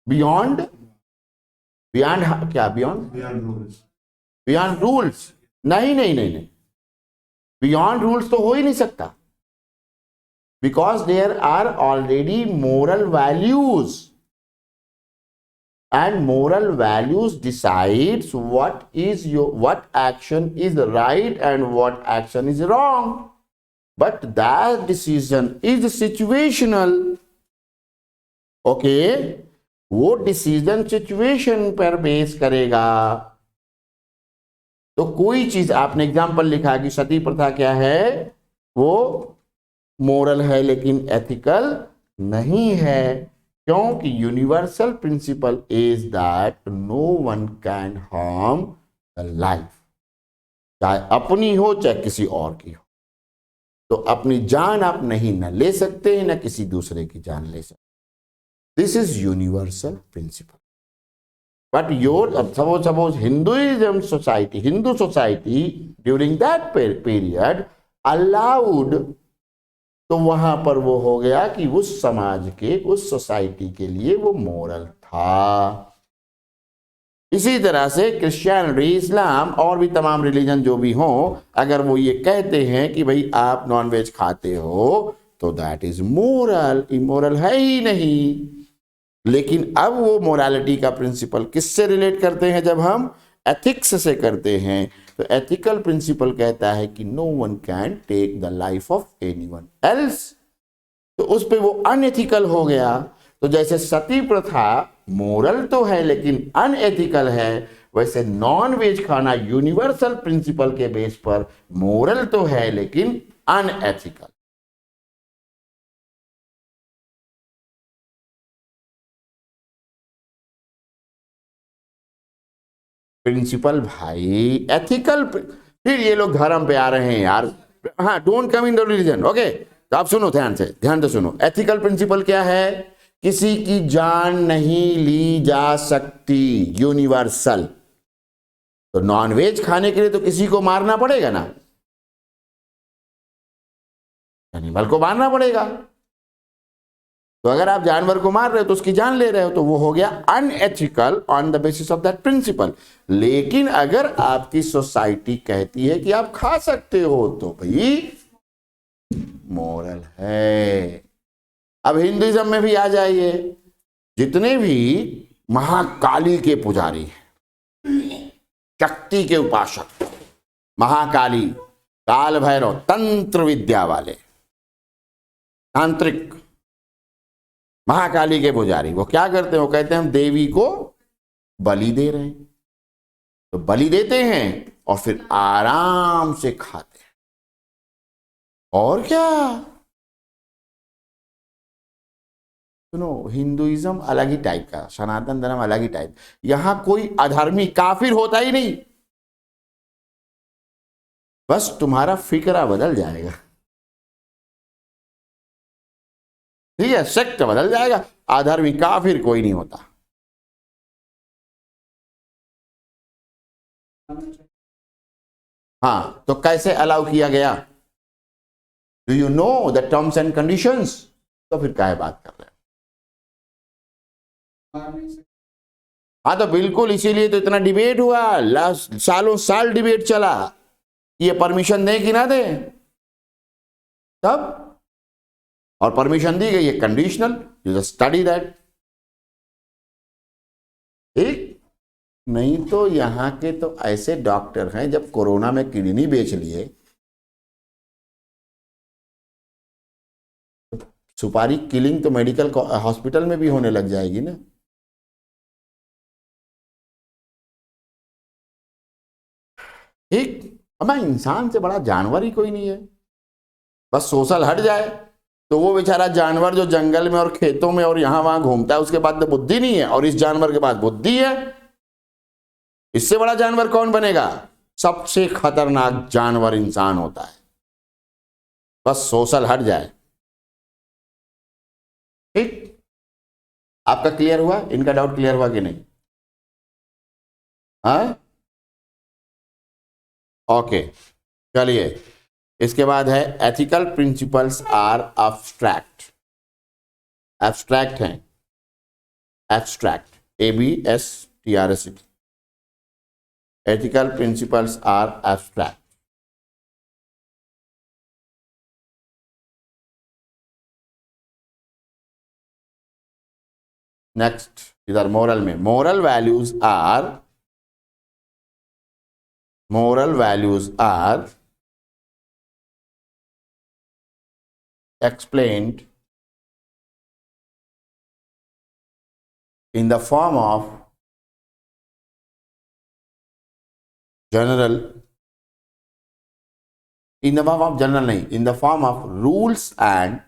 बियॉन्ड, बियॉन्ड क्या, बियॉन्ड बियॉन्ड रूल्स, नहीं नहीं नहीं नहीं, बियॉन्ड रूल्स तो हो ही नहीं सकता, because there are already moral values and moral values decides what action is right and what action is wrong, but that decision is situational. okay, वो डिसीजन सिचुएशन पर बेस करेगा। तो कोई चीज, आपने एग्जांपल लिखा कि सती प्रथा क्या है, वो मोरल है लेकिन एथिकल नहीं है, क्योंकि universal principle is that no one can harm the life, चाहे अपनी हो चाहे किसी और की हो। तो अपनी जान आप नहीं न ले सकते न किसी दूसरे की जान ले सकते। This is universal principle. But your suppose Hinduism society, Hindu society during that period allowed, तो वहां पर वो हो गया कि उस समाज के, उस सोसाइटी के लिए वो मोरल था। इसी तरह से क्रिश्चियनिटी, इस्लाम और भी तमाम रिलीजन जो भी हो, अगर वो ये कहते हैं कि भाई आप नॉनवेज खाते हो तो दैट इज मोरल, इमोरल है ही नहीं। लेकिन अब वो मोरालिटी का प्रिंसिपल किससे रिलेट करते हैं, जब हम एथिक्स से करते हैं, तो एथिकल प्रिंसिपल कहता है कि no one can take the life of anyone else, तो उस पे वो अनएथिकल हो गया। तो जैसे सती प्रथा मोरल तो है लेकिन अनएथिकल है, वैसे नॉन वेज खाना यूनिवर्सल प्रिंसिपल के बेस पर मोरल तो है लेकिन अनएथिकल। प्रिंसिपल भाई एथिकल, फिर ये लोग धर्म पे आ रहे हैं यार। हाँ, don't come in the religion, okay. तो आप सुनो, ध्यान से सुनो। एथिकल प्रिंसिपल क्या है, किसी की जान नहीं ली जा सकती, यूनिवर्सल। तो नॉनवेज खाने के लिए तो किसी को मारना पड़ेगा ना, एनिमल को मारना पड़ेगा। तो अगर आप जानवर को मार रहे हो तो उसकी जान ले रहे हो, तो वो हो गया unethical on the basis of that principle. लेकिन अगर आपकी सोसाइटी कहती है कि आप खा सकते हो, तो भाई मोरल है। अब हिंदुइज्म में भी आ जाइए, जितने भी महाकाली के पुजारी हैं, शक्ति के उपासक, महाकाली, काल भैरव, तंत्र विद्या वाले, तांत्रिक, महाकाली के पुजारी, वो क्या करते हैं? वो कहते हैं हम देवी को बलि दे रहे हैं। तो बलि देते हैं और फिर आराम से खाते हैं। और क्या? सुनो, हिंदुइज्म अलग ही टाइप का, सनातन धर्म अलग ही टाइप। यहां कोई अधर्मी काफिर होता ही नहीं, बस तुम्हारा फिक्रा बदल जाएगा, ठीक है, सेक्ट बदल जाएगा। अधर्मी काफिर कोई नहीं होता। हाँ, तो कैसे अलाउ किया गया? Do you know the terms and conditions? तो फिर क्या बात कर रहे हैं? हाँ, तो बिल्कुल, इसीलिए तो इतना डिबेट हुआ, सालों साल डिबेट चला, ये परमिशन दें कि ना दें। तब और परमिशन दी गई है conditional, you just study that. ठीक, नहीं तो यहां के तो ऐसे डॉक्टर हैं, जब कोरोना में किडनी बेच लिए, सुपारी किलिंग तो मेडिकल हॉस्पिटल में भी होने लग जाएगी ना। ठीक, हमें इंसान से बड़ा जानवर ही कोई नहीं है। बस सोशल हट जाए तो वो बेचारा जानवर जो जंगल में और खेतों में और यहां वहां घूमता है, उसके पास तो बुद्धि नहीं है, और इस जानवर के पास बुद्धि है। इससे बड़ा जानवर कौन बनेगा? सबसे खतरनाक जानवर इंसान होता है, बस सोशल हट जाए। ठीक, आपका क्लियर हुआ? इनका डाउट क्लियर हुआ कि नहीं? हाँ, ओके, चलिए। इसके बाद है ethical principles are abstract. Abstract हैं, abstract, ABSTRACT। Ethical principles are abstract. Next, इधर मोरल में, moral values are explained in the form of general, in the form of general नहीं, in the form of rules and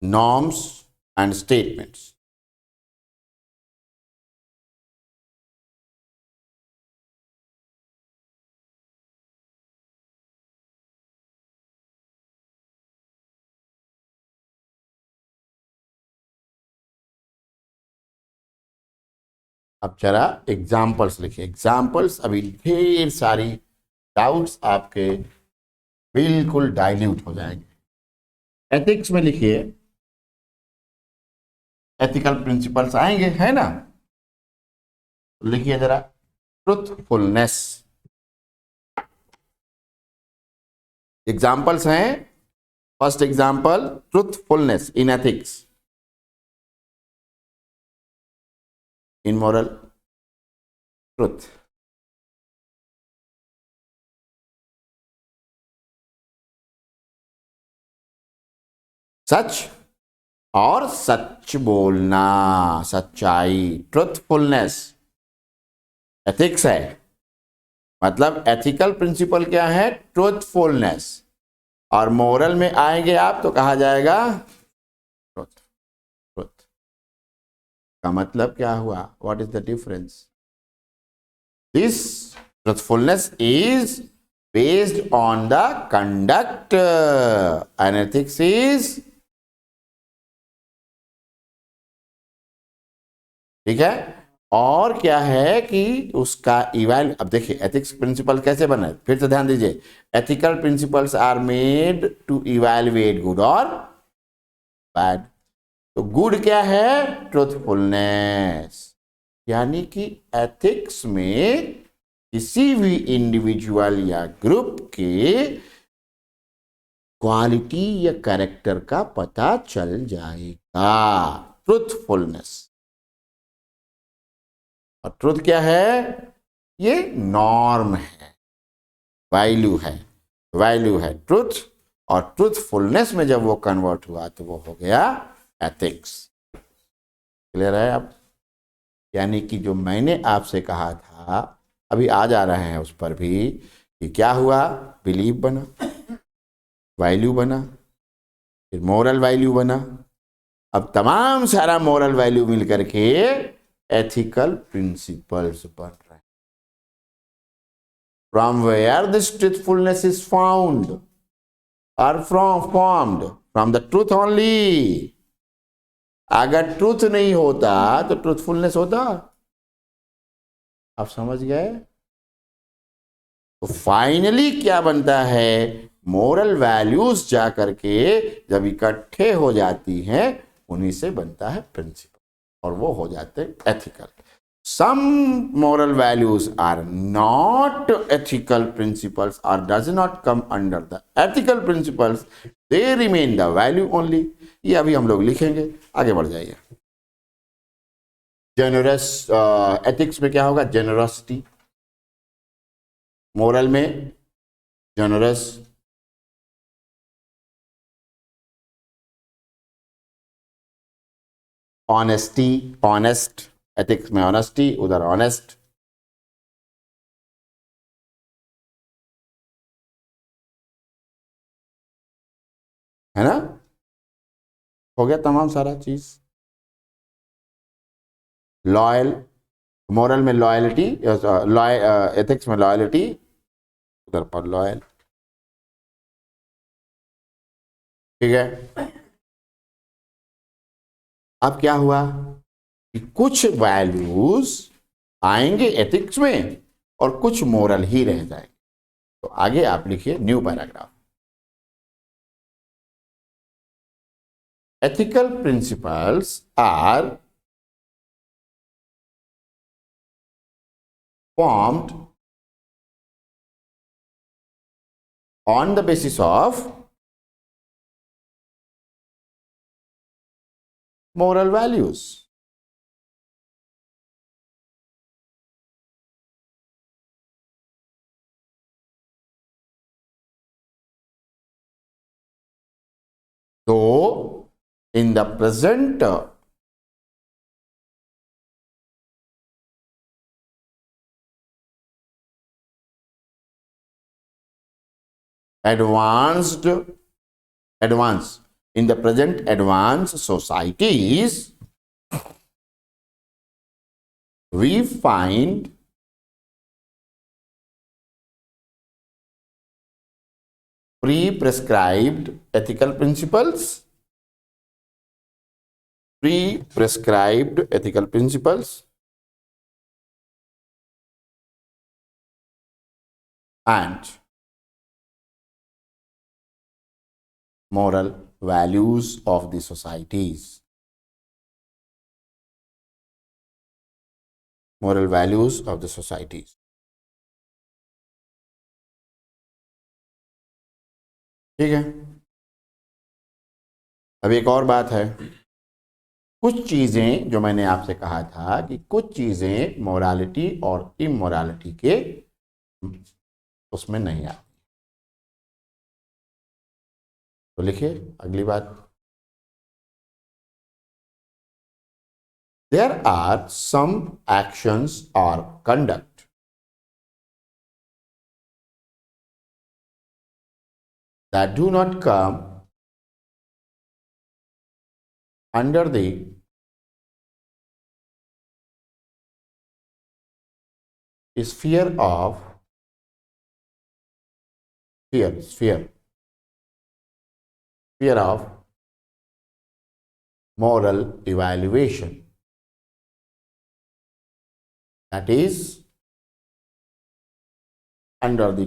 norms and statements. अब जरा एग्जाम्पल्स लिखिए। एग्जाम्पल्स, अभी ढेर सारी डाउट्स आपके बिल्कुल डाइल्यूट हो जाएंगे। एथिक्स में लिखिए, एथिकल प्रिंसिपल्स आएंगे, है ना? लिखिए जरा, ट्रुथफुलनेस। एग्जाम्पल्स हैं, first example, truthfulness in ethics, in moral truth. सच और सच बोलना, सच्चाई, ट्रुथफुलनेस एथिक्स है। मतलब एथिकल प्रिंसिपल क्या है? ट्रुथफुलनेस। और मोरल में आएंगे आप तो कहा जाएगा ट्रुथ। ट्रुथ का मतलब क्या हुआ? What is the difference? This truthfulness is based on the conduct, and ethics is, ठीक है, और क्या है कि उसका इवैल, अब देखिए एथिक्स प्रिंसिपल कैसे बना है, फिर से ध्यान दीजिए, ethical principles are made to evaluate good और बैड। तो गुड क्या है, ट्रूथफुलनेस, यानी कि एथिक्स में किसी भी इंडिविजुअल या ग्रुप के क्वालिटी या कैरेक्टर का पता चल जाएगा, ट्रूथफुलनेस। और ट्रूथ क्या है, ये नॉर्म है, वैल्यू है ट्रूथ, और ट्रूथफुलनेस में जब वो कन्वर्ट हुआ तो वो हो गया एथिक्स। क्लियर है अब? यानी कि जो मैंने आपसे कहा था, अभी आ जा रहे हैं उस पर भी, कि क्या हुआ, बिलीफ बना, वैल्यू बना, फिर मोरल वैल्यू बना, अब तमाम सारा मोरल वैल्यू मिलकर के एथिकल प्रिंसिपल्स बन रहे हैं। From where this truthfulness is found और फ्रॉम द ट्रूथ ओनली। अगर ट्रूथ नहीं होता तो ट्रूथफुलनेस होता? आप समझ गए? तो फाइनली क्या बनता है, मोरल वैल्यूज जाकर के जब इकट्ठे हो जाती हैं, उन्हीं से बनता है प्रिंसिपल, और वो हो जाते हैं ethical. Some moral values are not ethical principles और does not come under the ethical principles, they remain the value only. ये अभी हम लोग लिखेंगे, आगे बढ़ जाइए। जेनरस, एथिक्स में क्या होगा, जेनरसिटी, मोरल में जेनरस, ऑनेस्टी, ऑनेस्ट, एथिक्स में ऑनेस्टी, उधर ऑनेस्ट, है ना? हो गया तमाम सारा चीज। लॉयल, मोरल में लॉयलिटी, एथिक्स में लॉयलिटी, उधर पर लॉयल। ठीक है, अब क्या हुआ कि कुछ वैल्यूज आएंगे एथिक्स में और कुछ मोरल ही रह जाएंगे। तो आगे आप लिखिए new paragraph. Ethical principles are formed on the basis of moral values. So, in the present advanced in the present advanced societies, we find pre-prescribed ethical principles, and moral values of the societies. Moral values of the societies. ठीक है, अब एक और बात है, कुछ चीजें जो मैंने आपसे कहा था कि कुछ चीजें मोरालिटी और इमोरालिटी के उसमें नहीं आती। तो लिखिए अगली बात, देयर आर सम एक्शंस और conduct that do not come under the sphere of sphere of moral evaluation. that is under the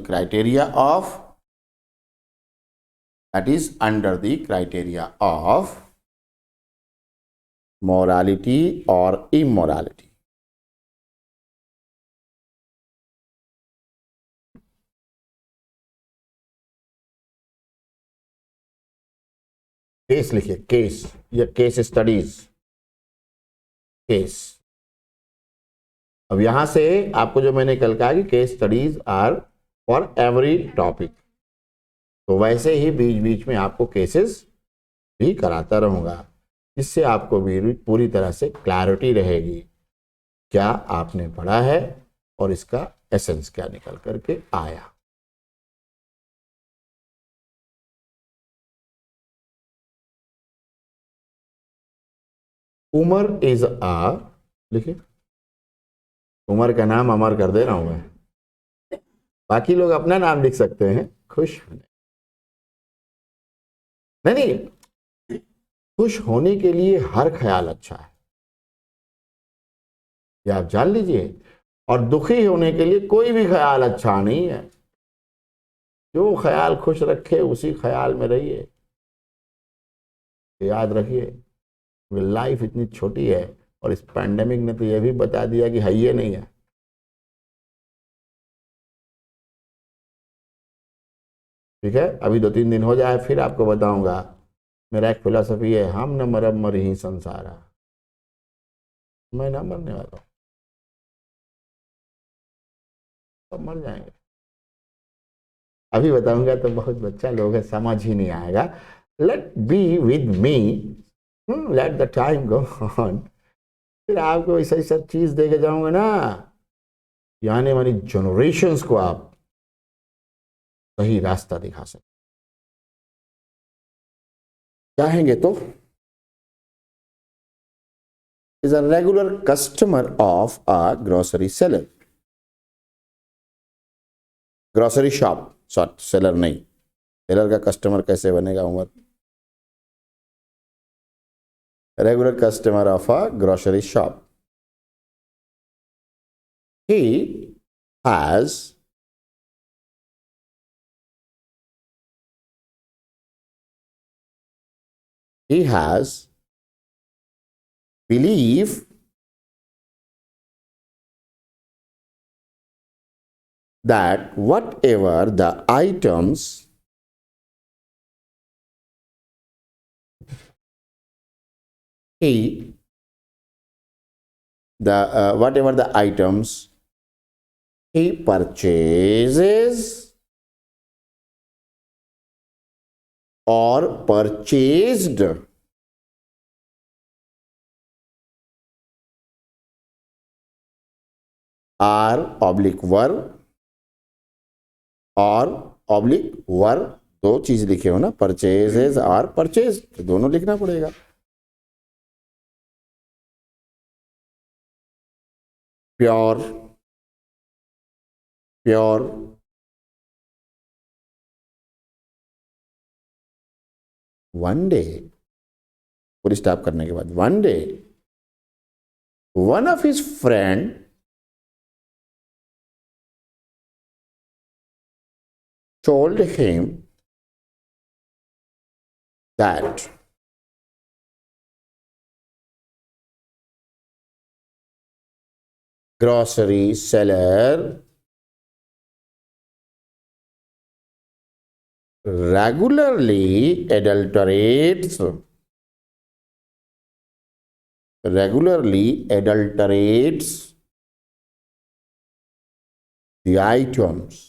criteria of morality or immorality. Case लिखिए, केस या केस स्टडीज, केस। अब यहां से आपको जो मैंने कल कहा कि case studies are for every topic, तो वैसे ही बीच बीच में आपको केसेस भी कराता रहूंगा, जिससे आपको भी पूरी तरह से क्लैरिटी रहेगी क्या आपने पढ़ा है और इसका एसेंस क्या निकल करके आया। उमर इज आ, लिखिए, उमर का नाम अमर कर दे रहा हूं मैं, बाकी लोग अपना नाम लिख सकते हैं, खुश होने, नहीं, खुश होने के लिए हर ख्याल अच्छा है, ये आप जान लीजिए, और दुखी होने के लिए कोई भी ख्याल अच्छा नहीं है। जो ख्याल खुश रखे उसी ख्याल में रहिए। याद रखिए, लाइफ इतनी छोटी है और इस पैंडेमिक ने तो यह भी बता दिया कि है ये नहीं है। ठीक है, अभी 2-3 दिन हो जाए फिर आपको बताऊंगा। मेरा एक फिलॉसफी है, हम न मरब मर ही संसारा, मैं ना मरने वाला हूं, सब मर जाएंगे। अभी बताऊंगा तो बहुत बच्चा लोग है, समझ ही नहीं आएगा। Let be with me, let the time go on, फिर आपको ऐसा ऐसा चीज दे के जाऊंगा ना, आने वाली जनरेशंस को आप सही रास्ता दिखा सकते चाहेंगे तो। Is a regular customer of a grocery seller, grocery shop, sorry seller नहीं, सेलर का कस्टमर कैसे बनेगा Umar, regular customer of a grocery shop. He has belief that whatever the items he whatever the items he purchases or purchased are oblique were और ऑब्लिक वर, दो चीज लिखे हो ना, परचेजेस और परचेज, दोनों लिखना पड़ेगा। प्योर, प्योर, वन डे, पूरी स्टॉप करने के बाद, one day one of his friend told him that grocery seller regularly adulterates the items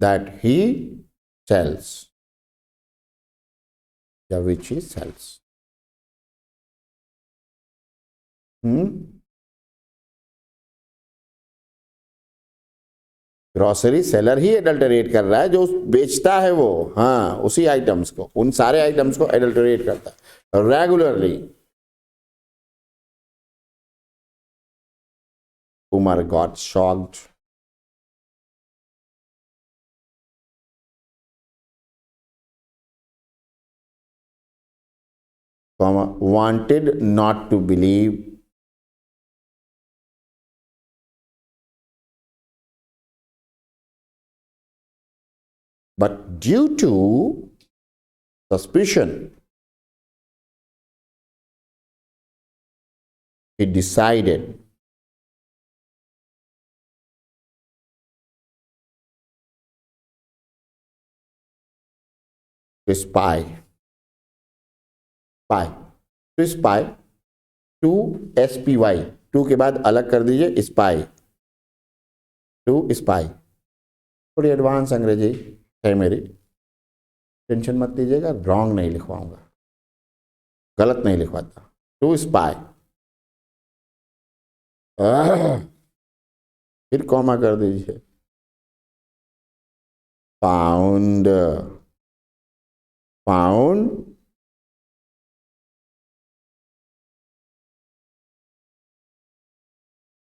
that he sells, या which he sells। Grocery seller he adulterate कर रहा है, जो बेचता है वो, हाँ, उसी आइटम्स को, उन सारे आइटम्स को एडल्टरेट करता है regularly. Umar got shocked comma, wanted not to believe, but due to suspicion, he decided to spy. To spy, to SPY, to के बाद अलग कर दीजिए स्पाई, टू स्पाई। थोड़ी एडवांस अंग्रेजी है मेरी, टेंशन मत लीजिएगा, रॉन्ग नहीं लिखवाऊंगा, गलत नहीं लिखवाता। टू स्पाई, फिर कॉमा कर दीजिए, फाउंड,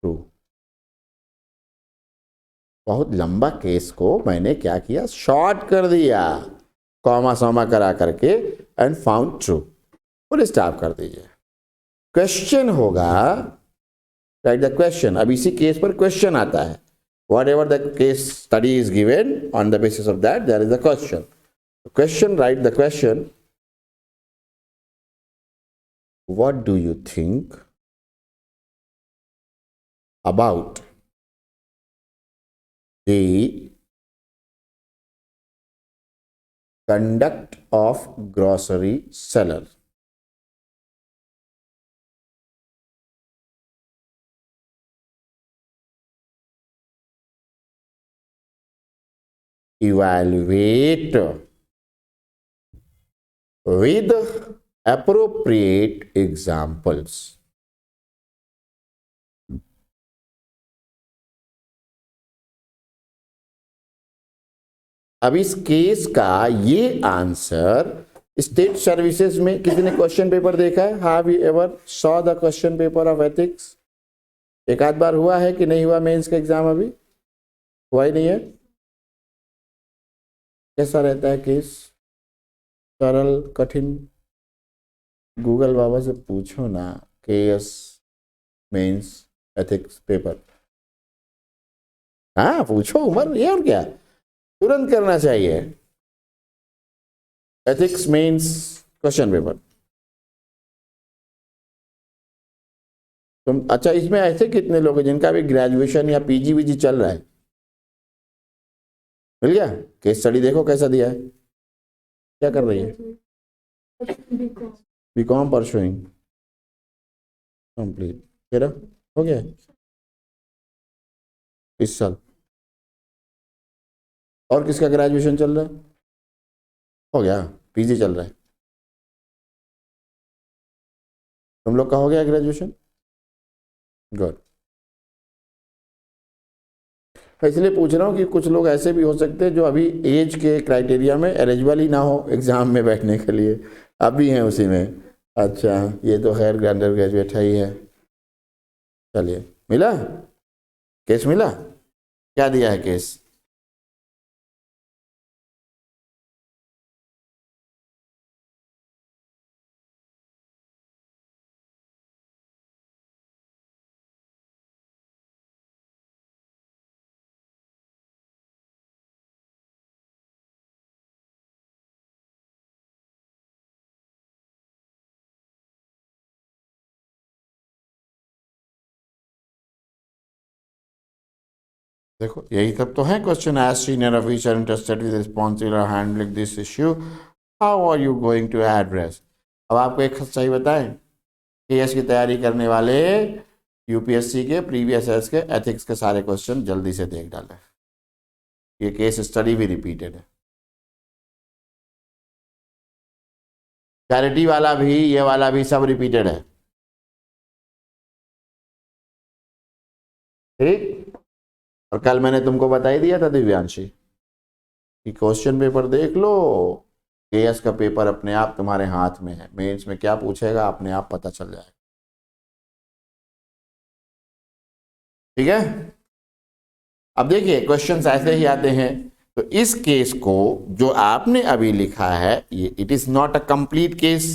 ट्रू। बहुत लंबा केस को मैंने क्या किया, शॉर्ट कर दिया, कॉमा सोमा करा करके, and found true, full stop कर दीजिए। क्वेश्चन होगा, राइट द क्वेश्चन। अब इसी केस पर क्वेश्चन आता है, whatever the case study is given, on the basis of that there is the question. Question, write the question, what do you think about the conduct of grocery seller? Evaluate with appropriate examples. अब इस केस का ये आंसर स्टेट सर्विसेज में, किसी ने क्वेश्चन पेपर देखा है? Have you ever saw the question paper of ethics? एक आध बार हुआ है कि नहीं हुआ? मेंस का एग्जाम अभी हुआ ही नहीं है। कैसा रहता है केस? सरल, कठिन? गूगल बाबा से पूछो ना, केएस मेंस एथिक्स पेपर। हाँ पूछो, उमर ये और क्या, तुरंत करना चाहिए। Ethics mains question paper. तुम अच्छा, इसमें ऐसे कितने लोग हैं जिनका भी ग्रेजुएशन या पीजी वीजी चल रहा है? मिल गया? केस स्टडी देखो कैसा दिया है। क्या कर रही है? BCom pursuing complete. तेरा हो गया इस साल? और किसका ग्रेजुएशन चल रहा है? हो गया। पीजी चल रहा है। तुम लोग का हो गया ग्रेजुएशन? गुड। इसलिए पूछ रहा हूँ कि कुछ लोग ऐसे भी हो सकते हैं जो अभी एज के क्राइटेरिया में एलिजिबल ही ना हो एग्जाम में बैठने के लिए, अभी हैं उसी में। अच्छा, ये तो खैर अंडर ग्रेजुएट है ही है। चलिए, मिला केस? मिला? क्या दिया है केस? देखो, यही सब तो है question. As senior officer interested with responsible handling this issue, how are you going to address? अब आपको एक सच्चाई बताएं, केएस की तैयारी करने वाले यूपीएससी के प्रीवियस ईयर्स के एथिक्स के सारे क्वेश्चन जल्दी से देख डालें। ये केस स्टडी भी रिपीटेड है। चैरिटी वाला भी, ये वाला भी, सब रिपीटेड है। ठीक। और कल मैंने तुमको बता ही दिया था दिव्यांशी कि क्वेश्चन पेपर देख लो, केएस का पेपर अपने आप तुम्हारे हाथ में है। मेंस में क्या पूछेगा अपने आप पता चल जाएगा। ठीक है। अब देखिए क्वेश्चंस ऐसे ही आते हैं। तो इस केस को जो आपने अभी लिखा है, ये it is not a complete case,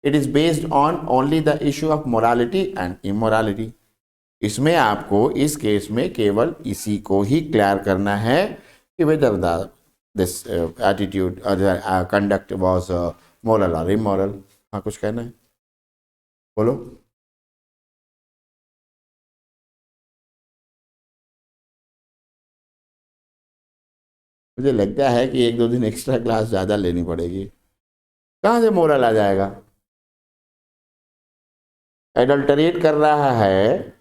it is based on only the issue of morality and immorality. इसमें आपको इस केस में केवल इसी को ही क्लियर करना है कि whether this attitude conduct was moral और इमोरल। हाँ, कुछ कहना है, बोलो। मुझे लगता है कि 1-2 दिन एक्स्ट्रा क्लास ज़्यादा लेनी पड़ेगी। कहाँ से मोरल आ जाएगा? एडल्टरेट कर रहा है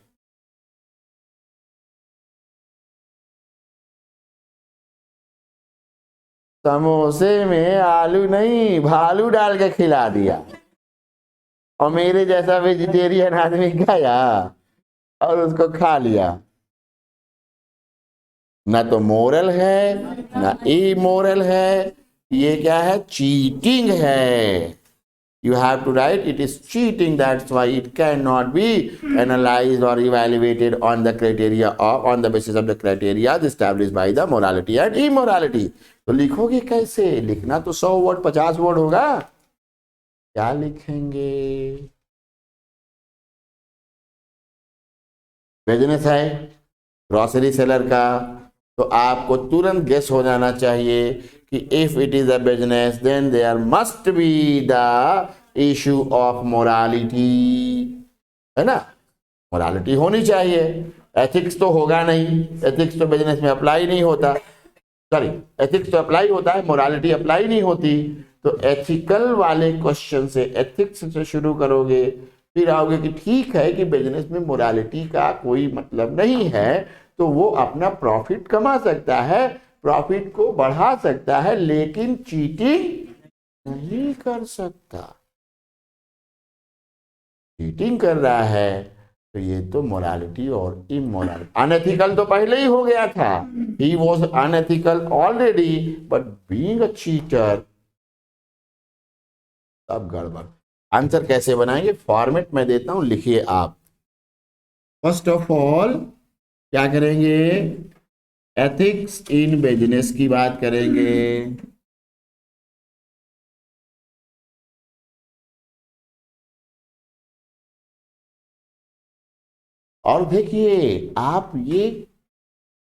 समोसे में आलू नहीं भालू डाल के खिला दिया, और मेरे जैसा वेजिटेरियन आदमी गया और उसको खा लिया। ना तो मोरल है ना इमोरल है, ये क्या है? चीटिंग है। You have to write it is cheating, that's why it cannot be analyzed or evaluated on the criteria or on the basis of the criteria established by the morality and immorality। तो लिखोगे कैसे? लिखना तो 100 वर्ड 50 वर्ड होगा, क्या लिखेंगे? बिजनेस है ग्रोसरी सेलर का, तो आपको तुरंत गेस हो जाना चाहिए कि if it is a business then there must be the issue of morality, है ना? मोरालिटी होनी चाहिए, एथिक्स तो होगा नहीं, एथिक्स तो बिजनेस में अप्लाई नहीं होता। सॉरी, एथिक्स तो अप्लाई होता है, मोरालिटी अप्लाई नहीं होती। तो एथिकल वाले क्वेश्चन से, एथिक्स से शुरू करोगे, फिर आओगे कि ठीक है कि बिजनेस में मोरालिटी का कोई मतलब नहीं है, तो वो अपना प्रॉफिट कमा सकता है, प्रॉफिट को बढ़ा सकता है, लेकिन चीटिंग नहीं कर सकता। चीटिंग कर रहा है तो ये तो मोरालिटी और इमोरालिटी, अनएथिकल तो पहले ही हो गया था, he was unethical already, but being a cheater तब गड़बड़। आंसर कैसे बनाएंगे? फॉर्मेट में देता हूं, लिखिए आप। फर्स्ट ऑफ ऑल क्या करेंगे? एथिक्स इन बिजनेस की बात करेंगे। और देखिए, आप ये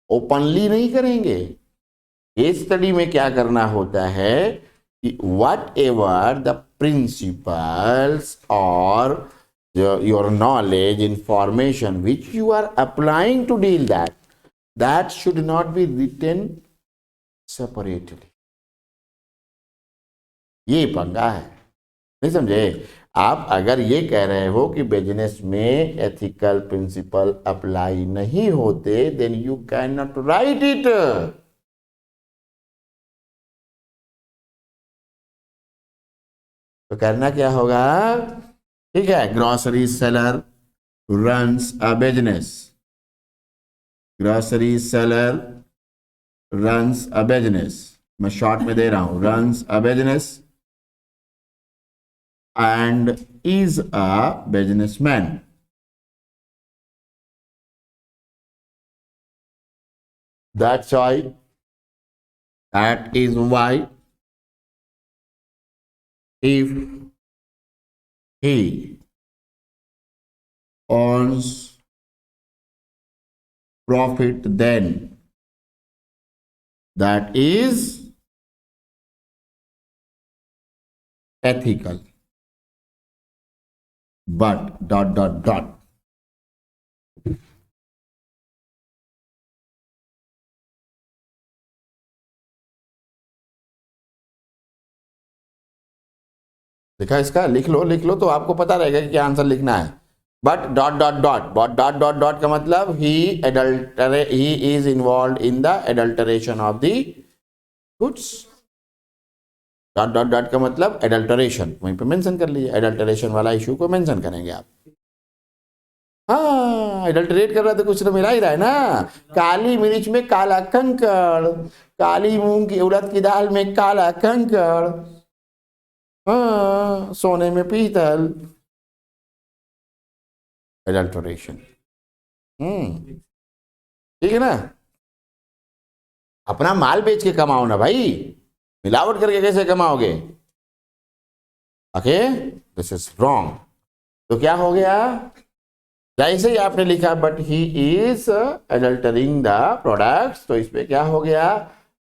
ओपनली नहीं करेंगे। केस स्टडी में क्या करना होता है कि वट एवर द प्रिंसिपल्स और your knowledge, information which you are applying to deal that should not be written separately। ये पंगा है, नहीं समझे? आप अगर ये कह रहे हो कि बिजनेस में एथिकल प्रिंसिपल अप्लाई नहीं होते, then you can not write it. तो करना क्या होगा? ठीक है, grocery seller runs a business, grocery seller runs a business, मैं शॉर्ट में दे रहा हूं, runs a business and is a businessman। That is why if he earns profit, then that is ethical, but dot dot dot। देखा? इसका लिख लो तो आपको पता रहेगा कि क्या आंसर लिखना है। But dot dot dot dot dot dot का मतलब he is involve in the adulteration of the goods. Dot dot dot का मतलब एडल्टरेशन, वहीं पे मेंशन कर लीजिए, एडल्टरेशन वाला इशू को मेंशन करेंगे आप। हाँ, एडल्टरेट कर रहा तो कुछ तो मिला ही रहा है ना। काली मिर्च में काला कंकड़, काली मूंग की उड़द की दाल में काला कंकड़, हाँ, सोने में पीतल, एडल्टरेशन। ठीक है ना? अपना माल बेच के कमाओ ना भाई, मिलावट करके कैसे कमाओगे? Okay, this is wrong. तो क्या हो गया, जैसे ही आपने लिखा but he is adultering the products, तो इस पे क्या हो गया,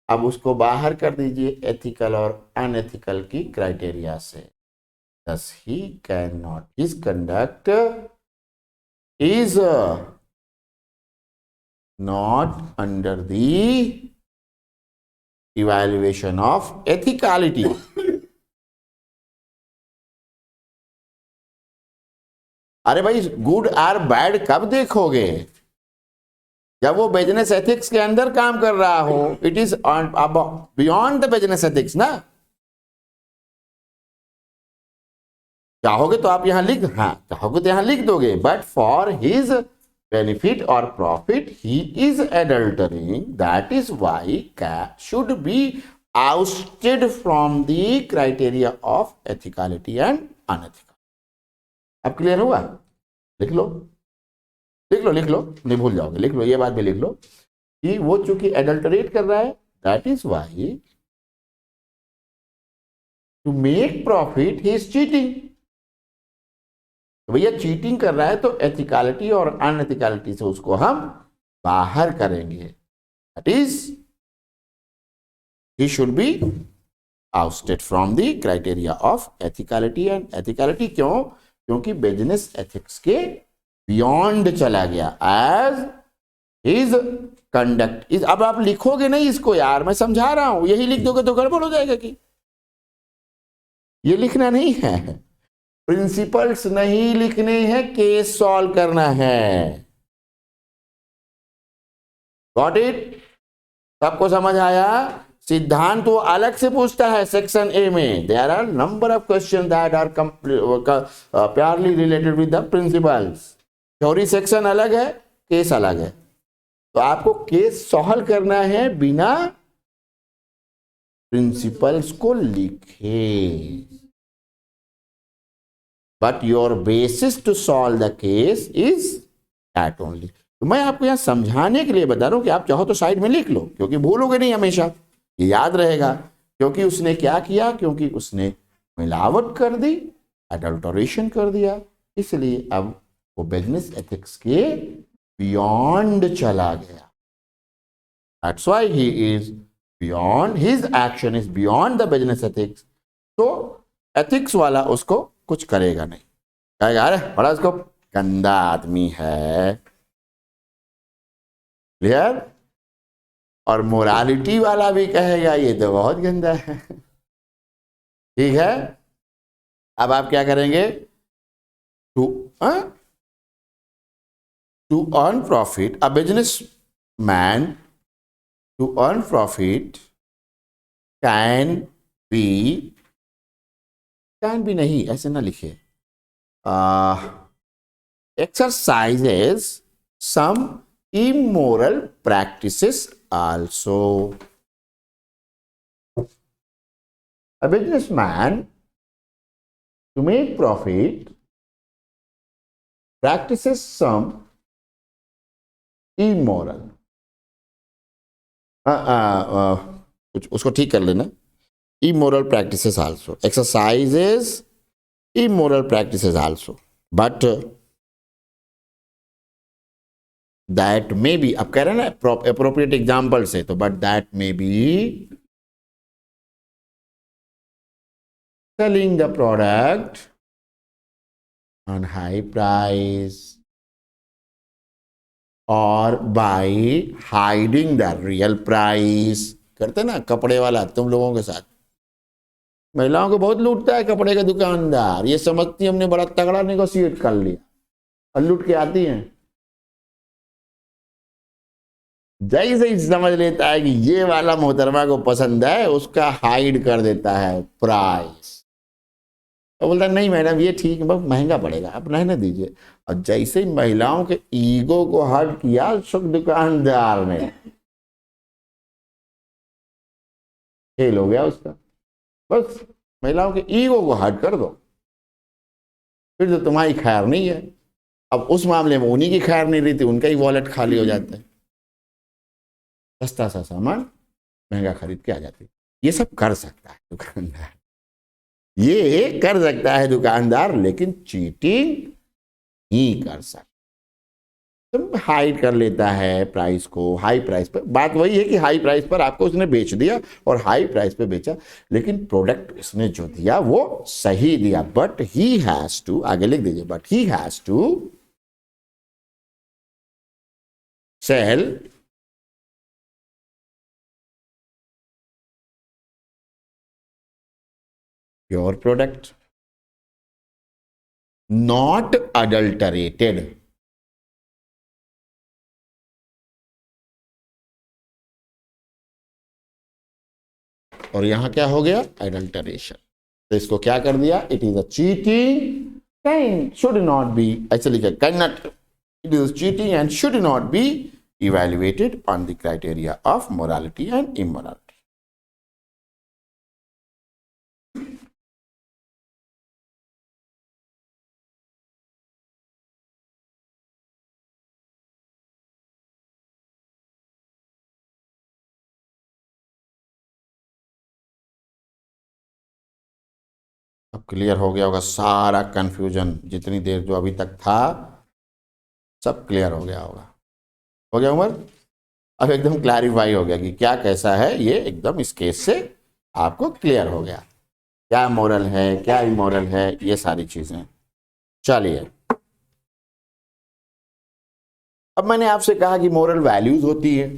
अब उसको बाहर कर दीजिए एथिकल और अनएथिकल की क्राइटेरिया से। thus he cannot, his conduct is not under the evaluation of ethicality. अरे भाई, गुड और बैड कब देखोगे, जब वो बिजनेस एथिक्स के अंदर काम कर रहा हो। It is beyond the business ethics ना। चाहोगे तो आप यहां लिख, हाँ चाहोगे तो यहां लिख दोगे, बट फॉर हिज बेनिफिट और profit he is adultering, that is why should be ousted from the criteria of ethicality and unethical. अब क्लियर हुआ, लिख लो लिख लो लिख लो, नहीं भूल जाओगे, लिख लो, ये बात भी लिख लो कि वो चूंकि एडल्टरेट कर रहा है, that is why to make profit he is cheating. भैया चीटिंग कर रहा है तो एथिकलिटी और अनएथिकलिटी से उसको हम बाहर करेंगे, that is he should be ousted from the criteria of ethicality and ethicality. क्यों, क्योंकि बिजनेस एथिक्स के बियॉन्ड चला गया, एज हिज कंडक्ट इज। अब आप लिखोगे नहीं इसको यार, मैं समझा रहा हूं, यही लिख दोगे तो गड़बड़ हो जाएगा। कि ये लिखना नहीं है, प्रिंसिपल्स नहीं लिखने हैं, केस सॉल्व करना है। गॉट इट, सबको समझ आया। सिद्धांत वो अलग से पूछता है सेक्शन ए में, there are number of question that are purely related with the principles. Theory section अलग है, केस अलग है, तो आपको केस सॉल्व करना है बिना प्रिंसिपल्स को लिखे। But your basis to solve the case is that only. तो मैं आपको यहां समझाने के लिए बता रहा हूं कि आप चाहो तो साइड में लिख लो, क्योंकि भूलोगे नहीं, हमेशा ये याद रहेगा। क्योंकि उसने क्या किया, क्योंकि उसने मिलावट कर दी, एडल्टरेशन कर दिया, इसलिए अब वो बिजनेस एथिक्स के बियॉन्ड चला गया। That's why he is beyond, his action is beyond the business ethics. तो एथिक्स वाला उसको कुछ करेगा नहीं, कहेगा अरे बड़ा उसको गंदा आदमी है। क्लियर। और मोरालिटी वाला भी कहेगा ये तो बहुत गंदा है। ठीक है, अब आप क्या करेंगे, to earn profit, a businessman to earn profit can be नहीं, ऐसे ना लिखे, exercises some immoral practices also. A businessman to make profit practices some immoral, उसको ठीक कर लेना, immoral practices also, exercises immoral practices also, but that may be, अब कह रहे हैं ना appropriate example से, तो but that may be selling the product on high price और by hiding the real price। करते ना कपड़े वाला तुम लोगों के साथ, महिलाओं को बहुत लूटता है कपड़े का दुकानदार, ये समझती हमने बड़ा तगड़ा नेगोशिएट कर लिया और लूट के आती हैं। जैसे ही समझ लेता है कि ये वाला मोहतरमा को पसंद है, उसका हाइड कर देता है प्राइस, तो बोलता है नहीं मैडम ये ठीक है, बहुत महंगा पड़ेगा, आप रहने दीजिए। और जैसे ही महिलाओं के ईगो को हर्ट किया उस दुकानदार ने, फेल हो गया उसका। बस महिलाओं के ईगो को हर्ट कर दो, फिर तो तुम्हारी खैर नहीं है। अब उस मामले में उन्हीं की खैर नहीं रहती, उनका ही वॉलेट खाली हो जाता है, सस्ता सा सामान महंगा खरीद के आ जाती। ये सब कर सकता है दुकानदार। ये कर सकता है दुकानदार, लेकिन चीटिंग नहीं कर सकता। तो हाइड कर लेता है प्राइस को, हाई प्राइस पर। बात वही है कि हाई प्राइस पर आपको उसने बेच दिया और हाई प्राइस पे बेचा, लेकिन प्रोडक्ट इसने जो दिया वो सही दिया। बट ही हैज टू, आगे लिख दीजिए, but he has to sell your product not adulterated. और यहां क्या हो गया? एडल्टरेशन। तो इसको क्या कर दिया? It is a cheating can should not be, ऐसे लिखा can not, it is cheating and should not be evaluated on the criteria of morality and immorality. अब क्लियर हो गया होगा सारा कंफ्यूजन, जितनी देर जो अभी तक था सब क्लियर हो गया होगा। हो गया उमर? अब एकदम क्लैरिफाई हो गया कि क्या कैसा है, ये एकदम इस केस से आपको क्लियर हो गया, क्या मोरल है क्या इमोरल है, ये सारी चीजें। चलिए, अब मैंने आपसे कहा कि मोरल वैल्यूज होती है।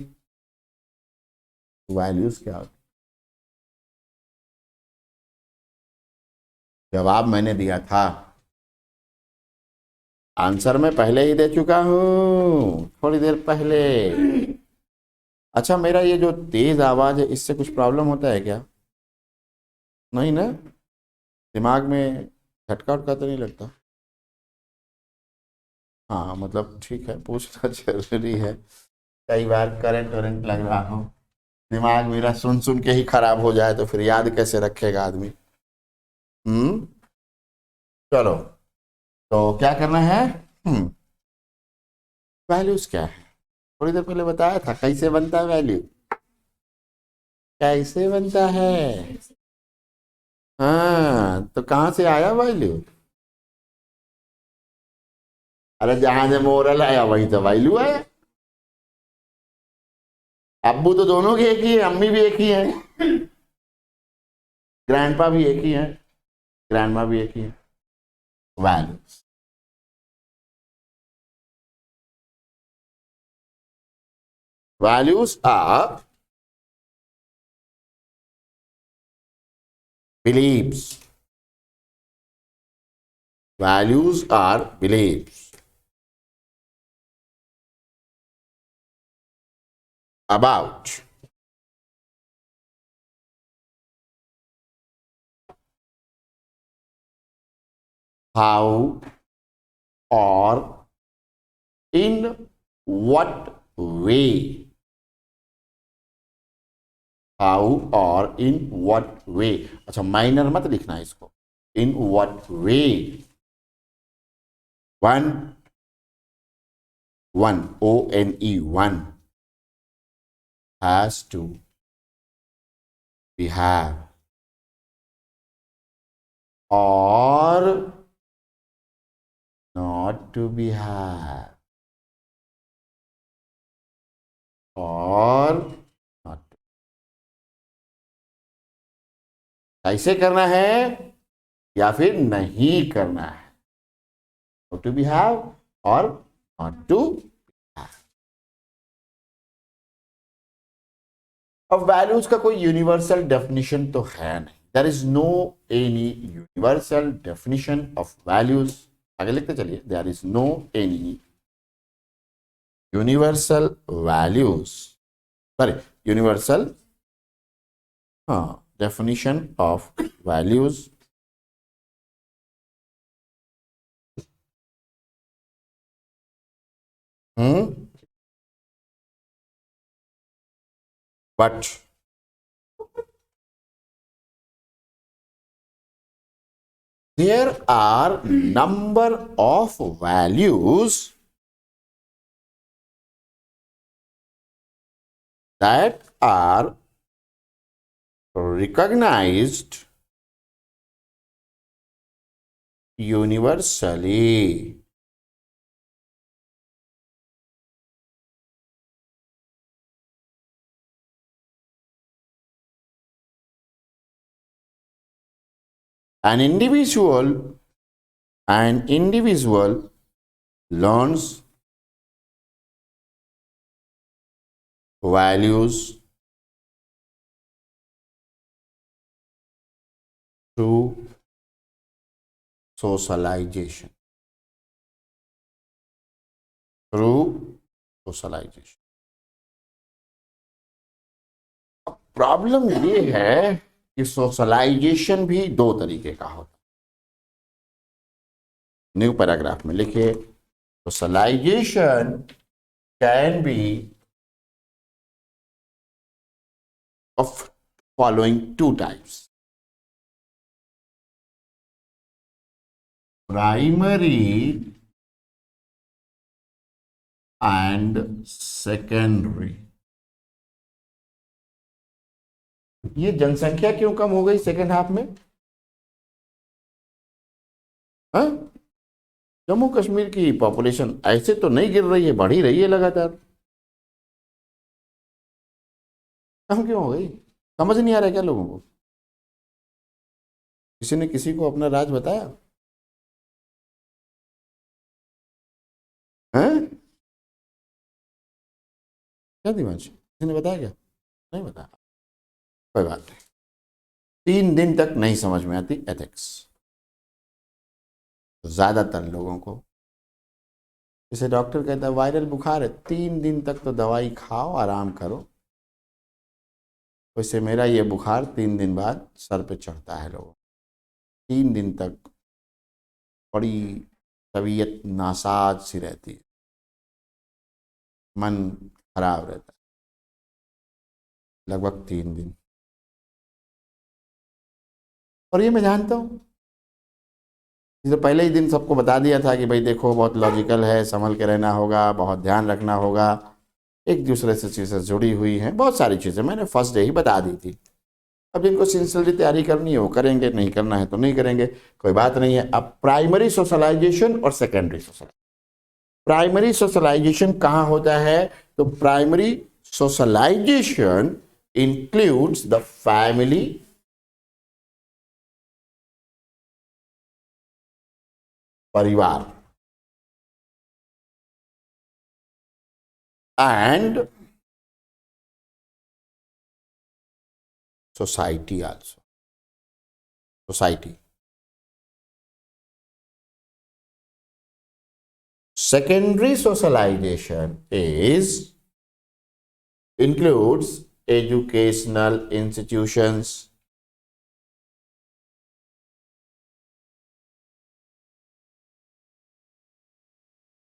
वैल्यूज क्या होती? जवाब मैंने दिया था, आंसर मैं पहले ही दे चुका हूं, थोड़ी देर पहले। अच्छा, मेरा ये जो तेज आवाज है इससे कुछ प्रॉब्लम होता है क्या? नहीं ना? दिमाग में झटका उटका तो नहीं लगता? हाँ मतलब ठीक है, पूछना जरूरी है। कई बार करंट वरंट लग रहा हो, दिमाग मेरा सुन सुन के ही खराब हो जाए तो फिर याद कैसे रखेगा आदमी? हम्म। चलो, तो क्या करना है? हम्म। वैल्यूज क्या है? थोड़ी देर पहले बताया था कैसे बनता है वैल्यू, कैसे बनता है। हाँ, तो कहाँ से आया वैल्यू? अरे जहां से मोरल आया वही तो वैल्यू आया। अब्बू तो दोनों की एक ही है, अम्मी भी एक ही है, ग्रैंडपा भी एक ही है, ग्रैंडमा भी एक ही है। Values, values are beliefs. Values are beliefs about how or in what way, how or in what way। अच्छा, माइनर मत लिखना है इसको, in what way one, one has to behave or not to behave, or not। कैसे करना है या फिर नहीं करना है, टू बिहेव और नॉट टू। अब वैल्यूज का कोई यूनिवर्सल डेफिनेशन तो है नहीं, there is no any universal definition of values. आगे लिखते चलिए, there is no any universal values, sorry universal, हाँ, definition of values but there are number of values that are recognized universally. An individual learns values through socialization. अब प्रॉब्लम ये है कि सोशलाइजेशन भी दो तरीके का होता है। न्यू पैराग्राफ में लिखिए, socialisation can be of following two types: primary and secondary. ये जनसंख्या क्यों कम हो गई सेकेंड हाफ में? हाँ? जम्मू कश्मीर की पॉपुलेशन ऐसे तो नहीं गिर रही है, बढ़ ही रही है लगातार। कम क्यों हो गई? समझ नहीं आ रहा है क्या लोगों को? किसी ने किसी को अपना राज बताया? हैं? क्या दिमाग, किसी ने बताया क्या? नहीं बताया, कोई बात नहीं। 3 दिन तक नहीं समझ में आती एथिक्स ज्यादातर लोगों को। जैसे डॉक्टर कहता है वायरल बुखार है, 3 दिन तक तो दवाई खाओ, आराम करो। वैसे मेरा ये बुखार 3 दिन बाद सर पे चढ़ता है लोगों, 3 दिन तक बड़ी तबीयत नासाज सी रहती है, मन खराब रहता है लगभग 3 दिन। और ये मैं जानता हूँ, इससे पहले ही दिन सबको बता दिया था कि भाई देखो बहुत लॉजिकल है, संभल के रहना होगा, बहुत ध्यान रखना होगा, एक दूसरे से चीज़ें जुड़ी हुई हैं, बहुत सारी चीज़ें मैंने फर्स्ट डे ही बता दी थी। अब जिनको सिंसियरली तैयारी करनी है वो करेंगे, नहीं करना है तो नहीं करेंगे, कोई बात नहीं है। अब प्राइमरी सोशलाइजेशन और सेकेंडरी सोशलाइजेशन। प्राइमरी सोशलाइजेशन कहाँ होता है? तो primary socialisation includes the family, परिवार, and society also. Society. Secondary socialization includes educational institutions,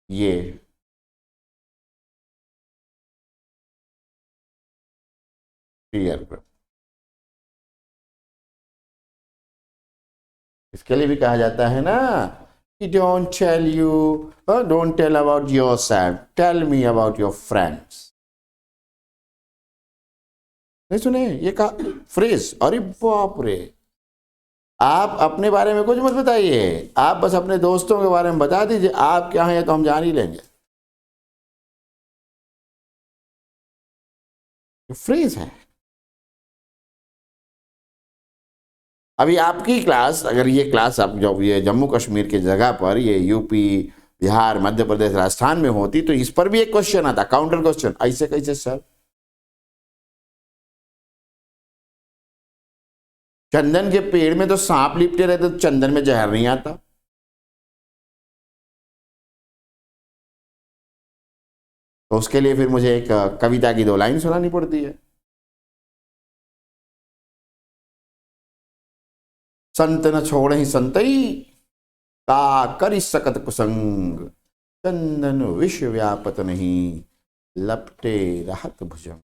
ये पीयर ग्रुप। इसके लिए भी कहा जाता है ना कि don't tell about yourself, tell me about your friends. नहीं सुने ये का फ्रेज? अरे बाप रे, आप अपने बारे में कुछ मत बताइए, आप बस अपने दोस्तों के बारे में बता दीजिए, आप क्या हैं तो हम जान ही लेंगे। फ्रेज है। अभी आपकी क्लास, अगर ये क्लास आप जब ये जम्मू कश्मीर की जगह पर ये यूपी, बिहार, मध्य प्रदेश, राजस्थान में होती तो इस पर भी एक क्वेश्चन आता, काउंटर क्वेश्चन, ऐसे कैसे सर? चंदन के पेड़ में तो सांप लिपटे रहते तो चंदन में जहर नहीं आता। तो उसके लिए फिर मुझे एक कविता की 2 लाइन सुनानी पड़ती है। संत न छोड़हि संतई, ता करि सकत कुसंग, चंदन विष व्यापत नहीं, लपटे रहत भुजंग।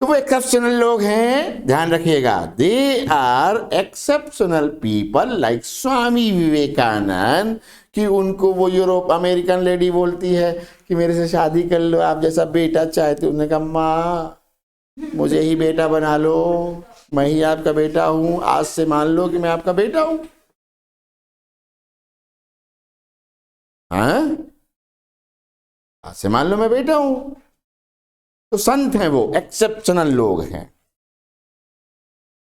तो वो एक्सेप्शनल लोग हैं, ध्यान रखिएगा। They are exceptional people like Swami Vivekananda, कि उनको वो यूरोप अमेरिकन लेडी बोलती है कि मेरे से शादी कर लो, आप जैसा बेटा चाहते। उन्होंने कहा माँ मुझे ही बेटा बना लो, मैं ही आपका बेटा हूं, आज से मान लो कि मैं आपका बेटा हूं। हाँ, आज से मान लो मैं बेटा हूं। तो संत हैं, वो एक्सेप्शनल लोग हैं।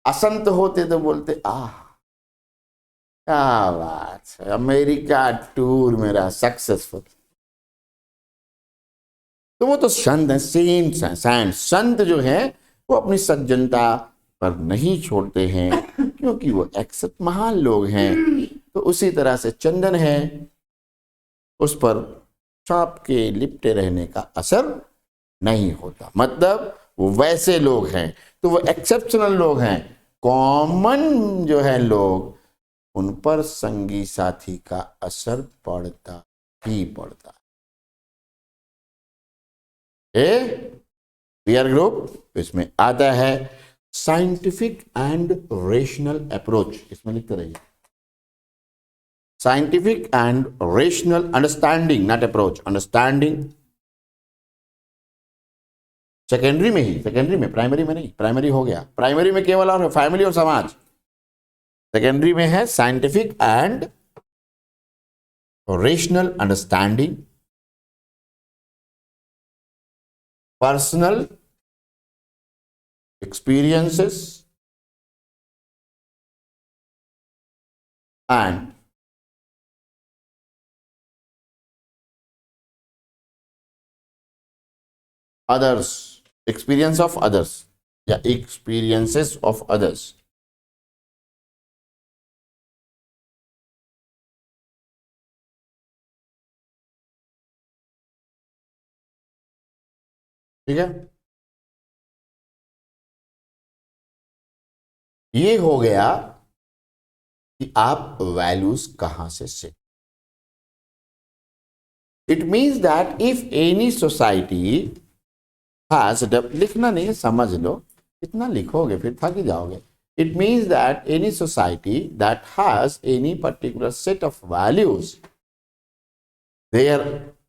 असंत होते तो बोलते क्या बात है, अमेरिका टूर मेरा सक्सेसफुल। तो वो तो संत है, सेंट्स हैं, संत जो है वो अपनी सज्जनता पर नहीं छोड़ते हैं, क्योंकि वो एक्सेप्ट महान लोग हैं। तो उसी तरह से चंदन है, उस पर सांप के लिपटे रहने का असर नहीं होता। मतलब वो वैसे लोग हैं, तो वो एक्सेप्शनल लोग हैं। कॉमन जो है लोग, उन पर संगी साथी का असर पड़ता ही पड़ता है। पीयर ग्रुप इसमें आता है साइंटिफिक एंड रेशनल अप्रोच, इसमें लिखते रहिए scientific and rational understanding, not approach, understanding. Secondary में ही, सेकेंडरी में, प्राइमरी में नहीं, प्राइमरी हो गया, प्राइमरी में केवल और फैमिली और समाज। सेकेंडरी में है scientific and rational understanding, personal experiences and others, experience of others या experiences of others। ठीक है, ये हो गया कि आप वैल्यूज कहां से सीख। It means that if any society has, लिखना नहीं है, समझ लो, इतना लिखोगे फिर थक ही जाओगे। It means that any society that has any particular set of values, there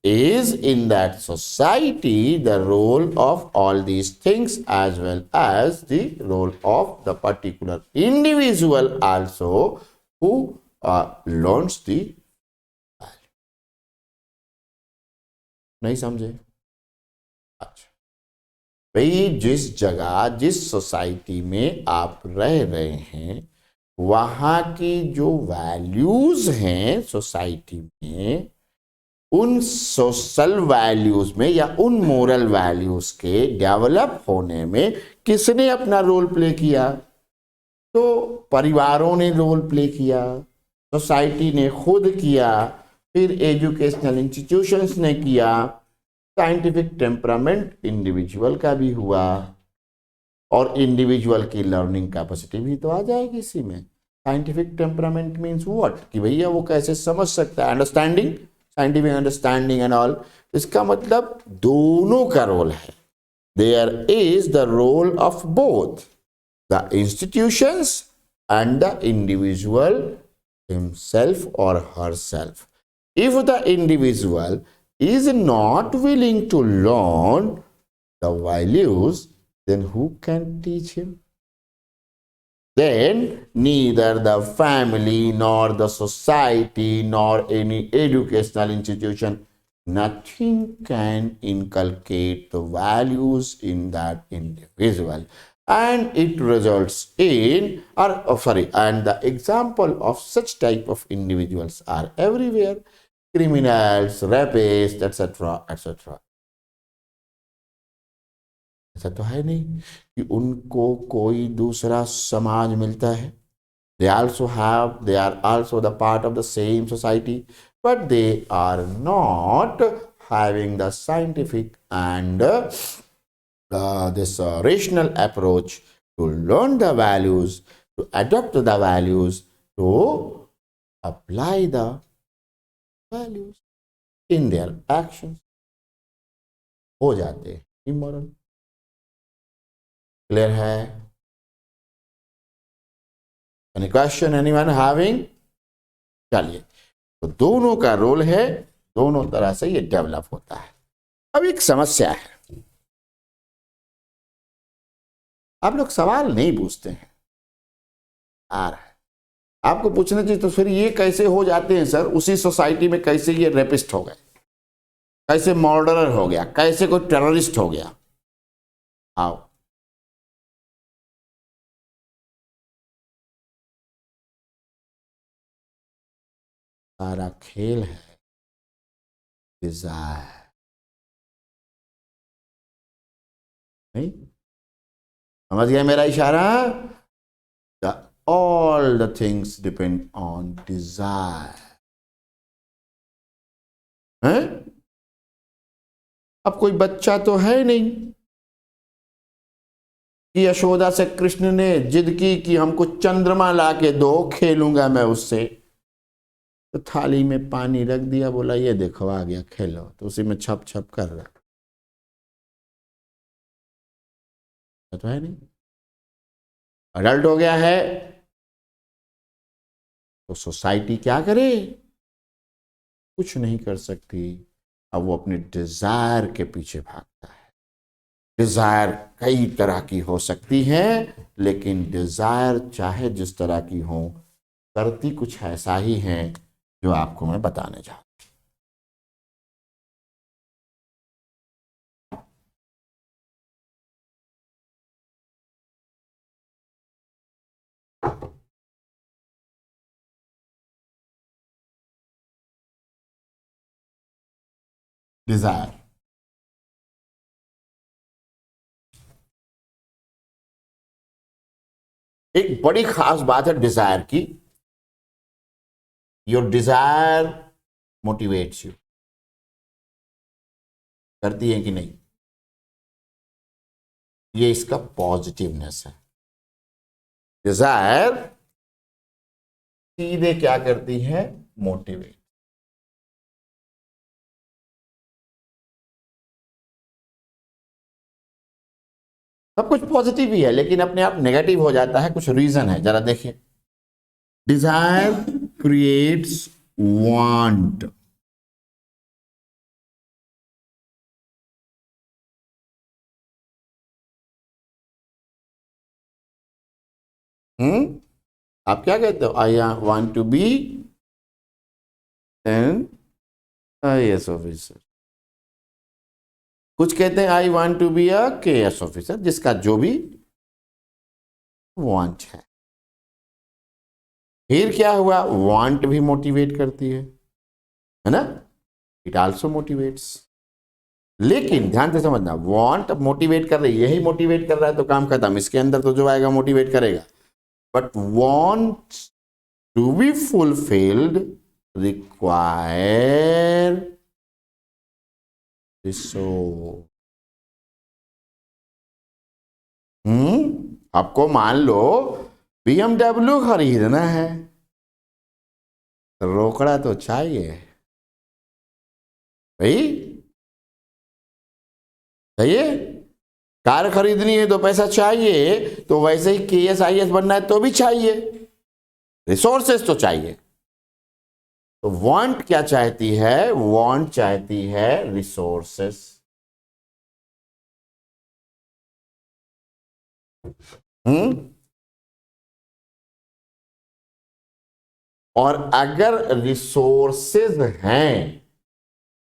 is in that society the role of all these things as well as the role of the particular individual also who learns the value। नहीं समझे? अच्छा भाई, जिस जगह, जिस सोसाइटी में आप रह रहे हैं, वहां की जो वैल्यूज हैं सोसाइटी में, उन सोशल वैल्यूज में या उन मोरल वैल्यूज के डेवलप होने में किसने अपना रोल प्ले किया? तो परिवारों ने रोल प्ले किया, सोसाइटी ने खुद किया, फिर एजुकेशनल इंस्टीट्यूशंस ने किया, साइंटिफिक टेम्परामेंट इंडिविजुअल का भी हुआ, और इंडिविजुअल की लर्निंग कैपेसिटी भी तो आ जाएगी इसी में। साइंटिफिक टेम्परामेंट मीन्स व्हाट, कि भैया वो कैसे समझ सकता है, understanding, scientific understanding and all. इसका मतलब दोनों का रोल है। There is the role of both the institutions and the individual himself और herself. If the individual is not willing to learn the values, then who can teach him? Then neither the family nor the society nor any educational institution, nothing can inculcate the values in that individual, and it results in, and the example of such type of individuals are everywhere, criminals, rapists, etc., etc. ऐसा तो है नहीं कि उनको कोई दूसरा समाज मिलता है। they are also the part of the same society, but they are not having the scientific and this rational approach to learn the values, to adopt the values, to apply the values in their actions, हो जाते हैं immoral। क्लियर है? Any question anyone having? चलिए, तो दोनों का रोल है, दोनों तरह से ये डेवलप होता है। अब एक समस्या है, आप लोग सवाल नहीं पूछते हैं। आ रहा है आपको पूछना चाहिए तो फिर ये कैसे हो जाते हैं सर, उसी सोसाइटी में कैसे ये रेपिस्ट हो गए, कैसे मर्डरर हो गया, कैसे कोई टेररिस्ट हो गया। आओ सारा खेल है डिजायर। नहीं समझ गया मेरा इशारा? All the things depend on desire है। अब कोई बच्चा तो है नहीं कि यशोदा से कृष्ण ने जिद की कि हमको चंद्रमा ला के दो, खेलूंगा मैं उससे। तो थाली में पानी रख दिया, बोला ये देखो आ गया, खेलो। तो उसी में छप छप कर रहा। तो है नहीं, अडल्ट हो गया है तो सोसाइटी क्या करे? कुछ नहीं कर सकती। अब वो अपने डिजायर के पीछे भागता है। डिजायर कई तरह की हो सकती है, लेकिन डिजायर चाहे जिस तरह की हो, करती कुछ ऐसा ही है जो आपको मैं बताने जा रहा हूं। डिजायर एक बड़ी खास बात है डिजायर की। योर डिजायर मोटिवेट्स यू, करती है कि नहीं? ये इसका पॉजिटिवनेस है। डिजायर सीधे क्या करती है? मोटिवेट। सब कुछ पॉजिटिव ही है, लेकिन अपने आप नेगेटिव हो जाता है। कुछ रीजन है, जरा देखिए। Desire creates want. आप क्या कहते हो? I want to be an IAS officer. कुछ कहते हैं I want to be a KS officer, जिसका जो भी वांट है। फिर क्या हुआ? वांट भी मोटिवेट करती है ना? It also motivates. लेकिन ध्यान से समझना, वांट मोटिवेट कर रही है, यही मोटिवेट कर रहा है तो काम खत्म। इसके अंदर तो जो आएगा मोटिवेट करेगा। But want to be fulfilled require resource. आपको मान लो BMW खरीदना है, रोकड़ा तो चाहिए भाई। सही है? कार खरीदनी है तो पैसा चाहिए, तो वैसे ही KS IAS बनना है तो भी चाहिए, रिसोर्सेस तो चाहिए। तो वांट क्या चाहती है? वांट चाहती है रिसोर्सेस। और अगर रिसोर्सेज हैं,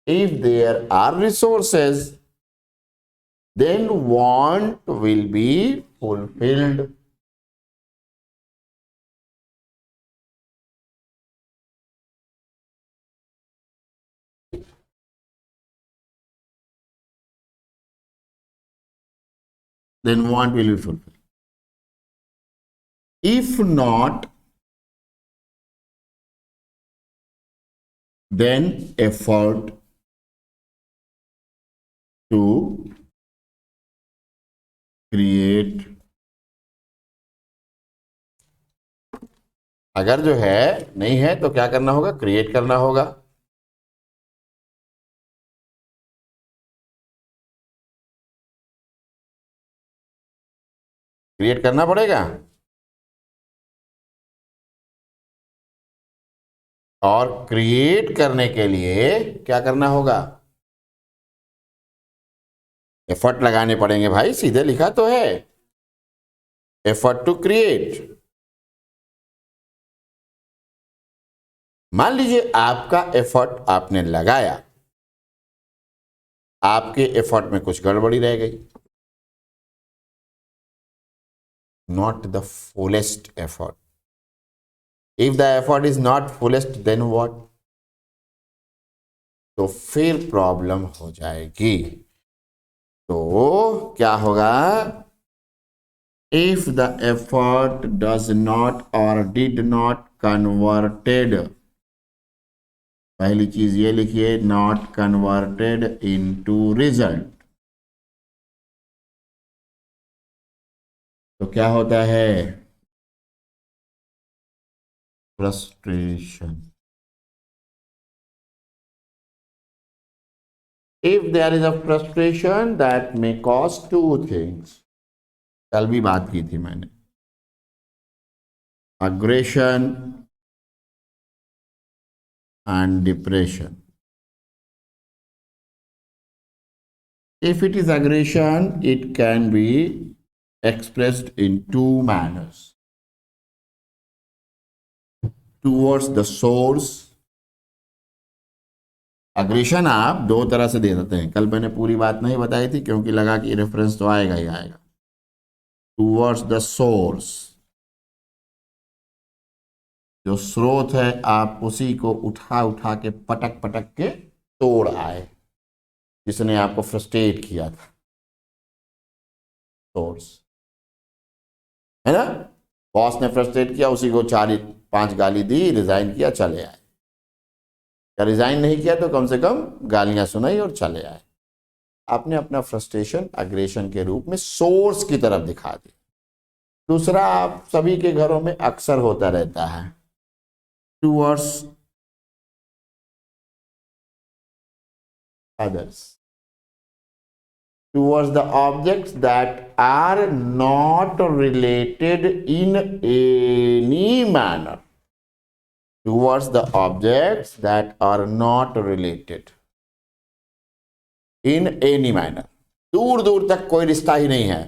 if there are resources, then want will be fulfilled. Then want will be fulfilled. If not, then effort to create। अगर जो है नहीं है तो क्या करना होगा? क्रिएट करना होगा। क्रिएट करना पड़ेगा। और क्रिएट करने के लिए क्या करना होगा? एफर्ट लगाने पड़ेंगे भाई, सीधे लिखा तो है। Effort to create. मान लीजिए आपका एफर्ट आपने लगाया, आपके एफर्ट में कुछ गड़बड़ी रह गई, not the fullest effort. If the effort is not fullest then what? तो फिर प्रॉब्लम हो जाएगी। तो क्या होगा? If the effort does not और डिड नॉट कन्वर्टेड, पहली चीज ये लिखिए, नॉट कन्वर्टेड इनटू रिजल्ट, तो क्या होता है? Frustration. If there is a frustration, that may cause two things. कल भी बात की थी मैंने, aggression and depression. If it is aggression, it can be expressed in two manners. Towards the source. Aggression आप दो तरह से दे देते हैं, कल मैंने पूरी बात नहीं बताई थी क्योंकि लगा कि रेफरेंस तो आएगा ही आएगा। टूवर्ड्स द सोर्स, जो स्रोत है आप उसी को उठा उठा के पटक पटक के तोड़ आए, जिसने आपको फ्रस्ट्रेट किया था, सोर्स है ना। बॉस ने फ्रस्ट्रेट किया, उसी को 4-5 गाली दी, रिजाइन किया, चले आए। या रिजाइन नहीं किया तो कम से कम गालियां सुनाई और चले आए। आपने अपना फ्रस्ट्रेशन अग्रेशन के रूप में सोर्स की तरफ दिखा दी। दूसरा, आप सभी के घरों में अक्सर होता रहता है, towards others, towards the objects that are not related in any manner, towards the objects that are not related in any manner, दूर दूर तक कोई रिश्ता ही नहीं है।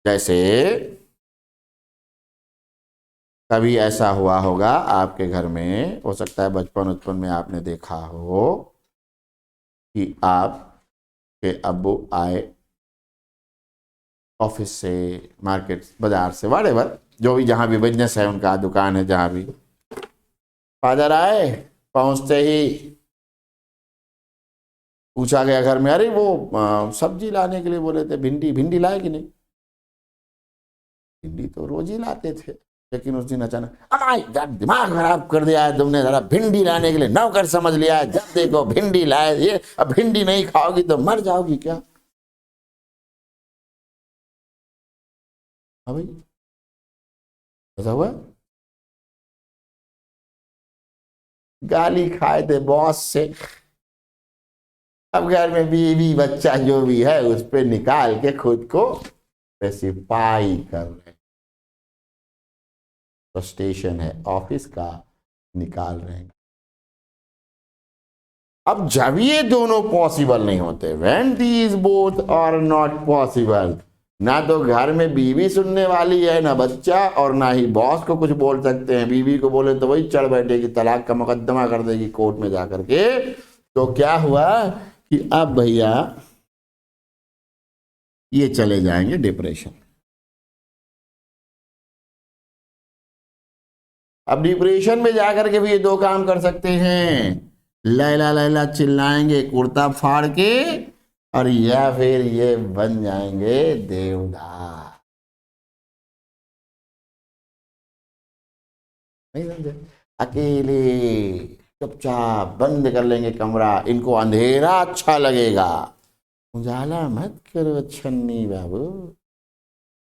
जैसे कभी ऐसा हुआ होगा आपके घर में, हो सकता है बचपन में आपने देखा हो कि आपके अब्बू आए ऑफिस से, मार्केट, बाजार से, व्हाटएवर, जो भी जहां भी बिजनेस है उनका, दुकान है जहां भी, फादर आए, पहुंचते ही पूछा गया घर में, अरे वो सब्जी लाने के लिए बोले थे, भिंडी लाए कि नहीं? भिंडी तो रोज ही लाते थे, लेकिन उस दिन अचानक, अमाई दिमाग खराब कर दिया है तुमने, जरा भिंडी लाने के लिए नौकर समझ लिया है, जब देखो भिंडी लाए, ये अब भिंडी नहीं खाओगी तो मर जाओगी क्या? हाँ भाई, ऐसा हुआ? गाली खाए थे बॉस से, अब घर में बीवी बच्चा जो भी है उस पर निकाल के खुद को स्पेसिफाई कर रहे, फ्रस्ट्रेशन है ऑफिस का, निकाल रहे हैं। अब जब ये दोनों पॉसिबल नहीं होते, when these both are not possible, ना तो घर में बीवी सुनने वाली है, ना बच्चा, और ना ही बॉस को कुछ बोल सकते हैं। बीवी को बोले तो वही चढ़ बैठेगी, तलाक का मुकदमा कर देगी कोर्ट में जाकर के। तो क्या हुआ कि अब भैया ये चले जाएंगे डिप्रेशन। अब डिप्रेशन में जाकर के भी ये दो काम कर सकते हैं, लैला लैला चिल्लाएंगे कुर्ता फाड़ के, और या फिर ये बन जाएंगे देवदास। नहीं समझे? अकेले चुपचाप बंद कर लेंगे कमरा, इनको अंधेरा अच्छा लगेगा, उजाला मत करो छन्नी बाबू,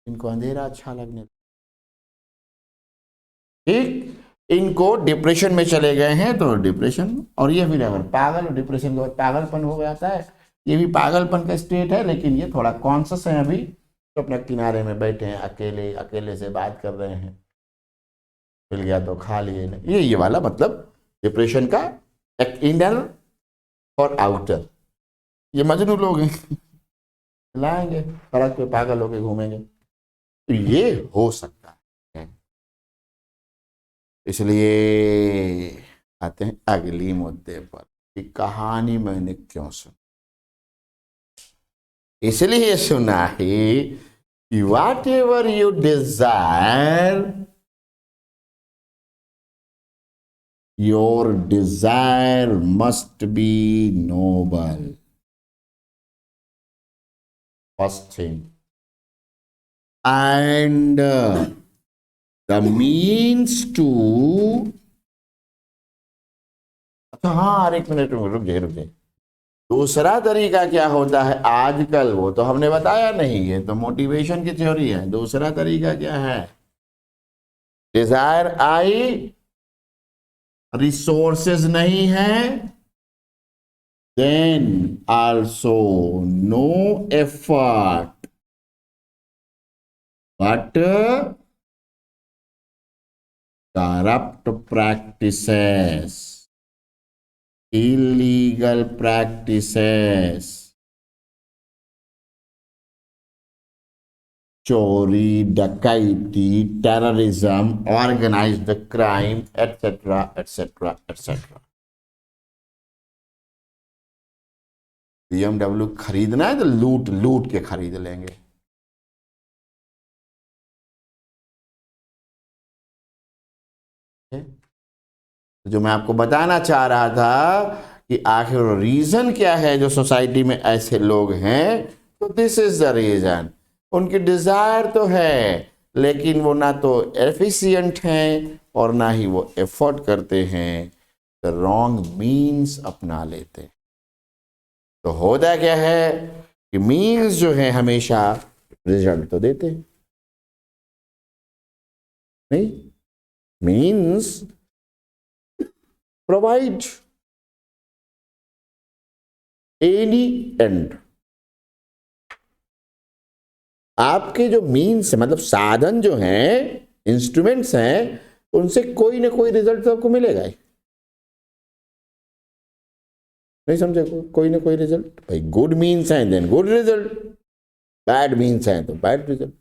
इनको अंधेरा अच्छा लगने। ठीक, इनको डिप्रेशन में चले गए हैं तो डिप्रेशन, और ये फिर अगर पागल, डिप्रेशन के बाद पागलपन हो जाता है, ये भी पागलपन का स्टेट है, लेकिन ये थोड़ा कॉन्शियस है अभी, तो अपने किनारे में बैठे हैं, अकेले अकेले से बात कर रहे हैं, मिल गया तो खा लिए। ये वाला मतलब डिप्रेशन का एक इनर और आउटर। ये मजनू लोग हैं, लाएंगे सड़क पे पागल होके घूमेंगे। तो ये हो सकता है। इसलिए आते हैं अगली मुद्दे पर कि कहानी मैंने क्यों सुनी। इसलिए सुना है कि whatever you desire, your desire must be noble. First thing, and the means to, अच्छा हाँ, एक मिनट रुक जाइए। दूसरा तरीका क्या होता है आजकल, वो तो हमने बताया नहीं, ये तो मोटिवेशन की थ्योरी है। दूसरा तरीका क्या है, डिजायर आई, रिसोर्सेज नहीं है, then also no effort but corrupt practices, illegal practices, चोरी, डकैती, terrorism, organised crime, etcetera etcetera etcetera. BMW खरीदना है तो लूट लूट के खरीद लेंगे। तो जो मैं आपको बताना चाह रहा था कि आखिर रीजन क्या है जो सोसाइटी में ऐसे लोग हैं, तो दिस इज द रीजन। उनकी डिजायर तो है, लेकिन वो ना तो एफिशिएंट हैं और ना ही वो एफर्ट करते हैं, तो रॉन्ग मीन्स अपना लेते हैं। तो होता क्या है कि मीन्स जो है हमेशा रिजल्ट तो देते हैं नहीं, मीन्स प्रोवाइड एनी एंड। आपके जो मीन्स मतलब साधन जो हैं, इंस्ट्रूमेंट्स हैं, उनसे कोई ना कोई रिजल्ट तो आपको मिलेगा ही। नहीं समझे, कोई ना कोई रिजल्ट। भाई गुड मीन्स हैं then good result, bad means हैं तो बैड रिजल्ट।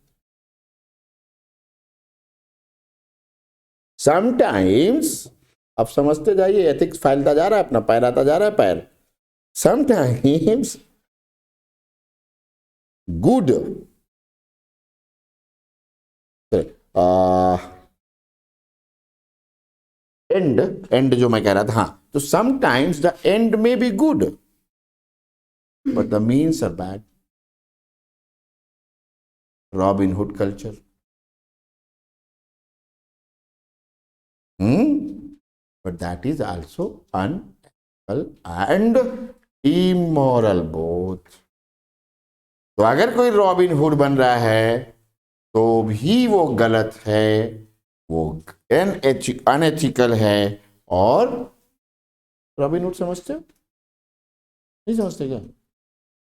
समटाइम्स, अब समझते जाइए, एथिक्स फैलता जा रहा है, अपना पैर आता जा रहा है पैर। समटाइम्स गुड एंड जो मैं कह रहा था, हाँ, तो समटाइम्स द एंड में be good but the means are bad. Robin Hood culture, but that is also unethical and immoral both। तो अगर कोई रॉबिन हुड बन रहा है तो भी वो गलत है, वो अनएथिकल है। और रॉबिन हुड समझते हो, नहीं समझते क्या?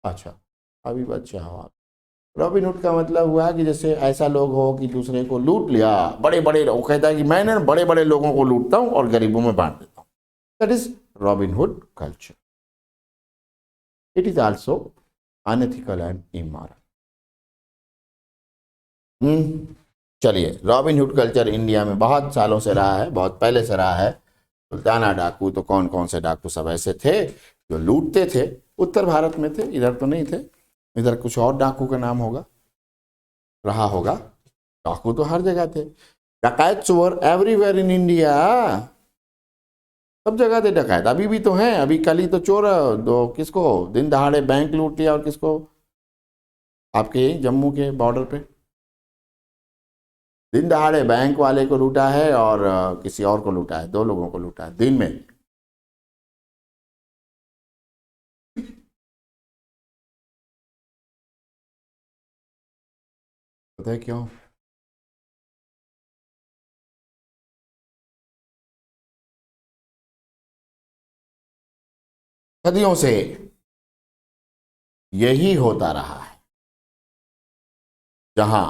अच्छा, अभी बच्चा हो आप। रॉबिन हुड का मतलब हुआ कि जैसे ऐसा लोग हो कि दूसरे को लूट लिया, बड़े बड़े, वो कहता है कि मैंने बड़े बड़े लोगों को लूटता हूं और गरीबों में बांट देता हूं। That is robin Hood culture. It is also unethical and immoral. चलिए, रॉबिन हुड कल्चर इंडिया में बहुत सालों से रहा है, बहुत पहले से रहा है। सुल्ताना डाकू, तो कौन कौन से डाकू सब ऐसे थे जो लूटते थे, उत्तर भारत में थे, इधर तो नहीं थे। इधर कुछ और डाकू का नाम होगा, रहा होगा। डाकू तो हर जगह थे। डकैत वर एवरीवेयर इन इंडिया, सब जगह थे डकैत, अभी भी तो हैं। अभी कल ही तो चोर दो, किसको दिन दहाड़े बैंक लूट लिया, और किसको, आपके जम्मू के बॉर्डर पे दिन दहाड़े बैंक वाले को लूटा है और किसी और को लूटा है, 2 लोगों को लूटा है दिन में। पता है क्यों? सदियों से यही होता रहा है, जहां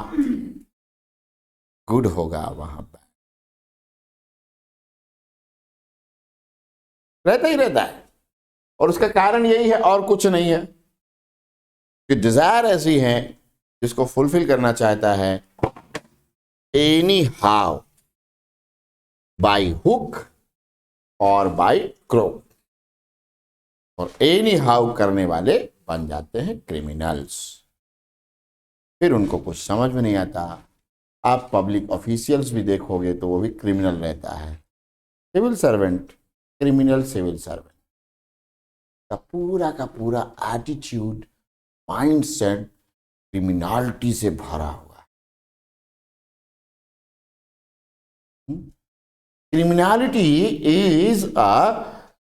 गुड होगा वहां बैड रहता ही रहता है। और उसका कारण यही है और कुछ नहीं है कि डिजायर ऐसी है जिसको फुलफिल करना चाहता है एनी हाउ, बाय हुक और बाय क्रोक, और एनी हाउ करने वाले बन जाते हैं क्रिमिनल्स। फिर उनको कुछ समझ में नहीं आता। आप पब्लिक ऑफिशियल्स भी देखोगे तो वो भी क्रिमिनल रहता है। Civil servant, criminal civil servant का पूरा एटीट्यूड, माइंडसेट क्रिमिनलिटी से भरा हुआ है। Criminality is a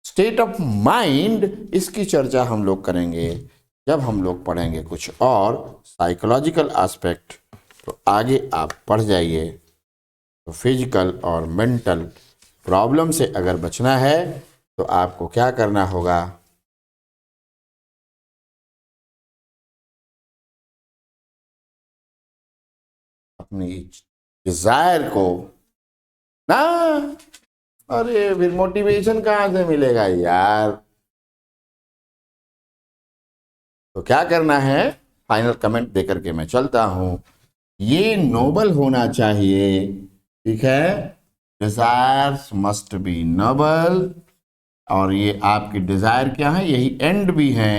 state of mind, इसकी चर्चा हम लोग करेंगे जब हम लोग पढ़ेंगे कुछ और साइकोलॉजिकल एस्पेक्ट। तो आगे आप पढ़ जाइए। तो फिजिकल और मेंटल प्रॉब्लम से अगर बचना है तो आपको क्या करना होगा? अपनी डिजायर को ना, अरे फिर मोटिवेशन कहां से मिलेगा यार? तो क्या करना है? फाइनल कमेंट देकर के मैं चलता हूं। ये नोबल होना चाहिए, ठीक है। डिजायर्स मस्ट बी नोबल, और ये आपकी डिजायर क्या है? यही एंड भी है।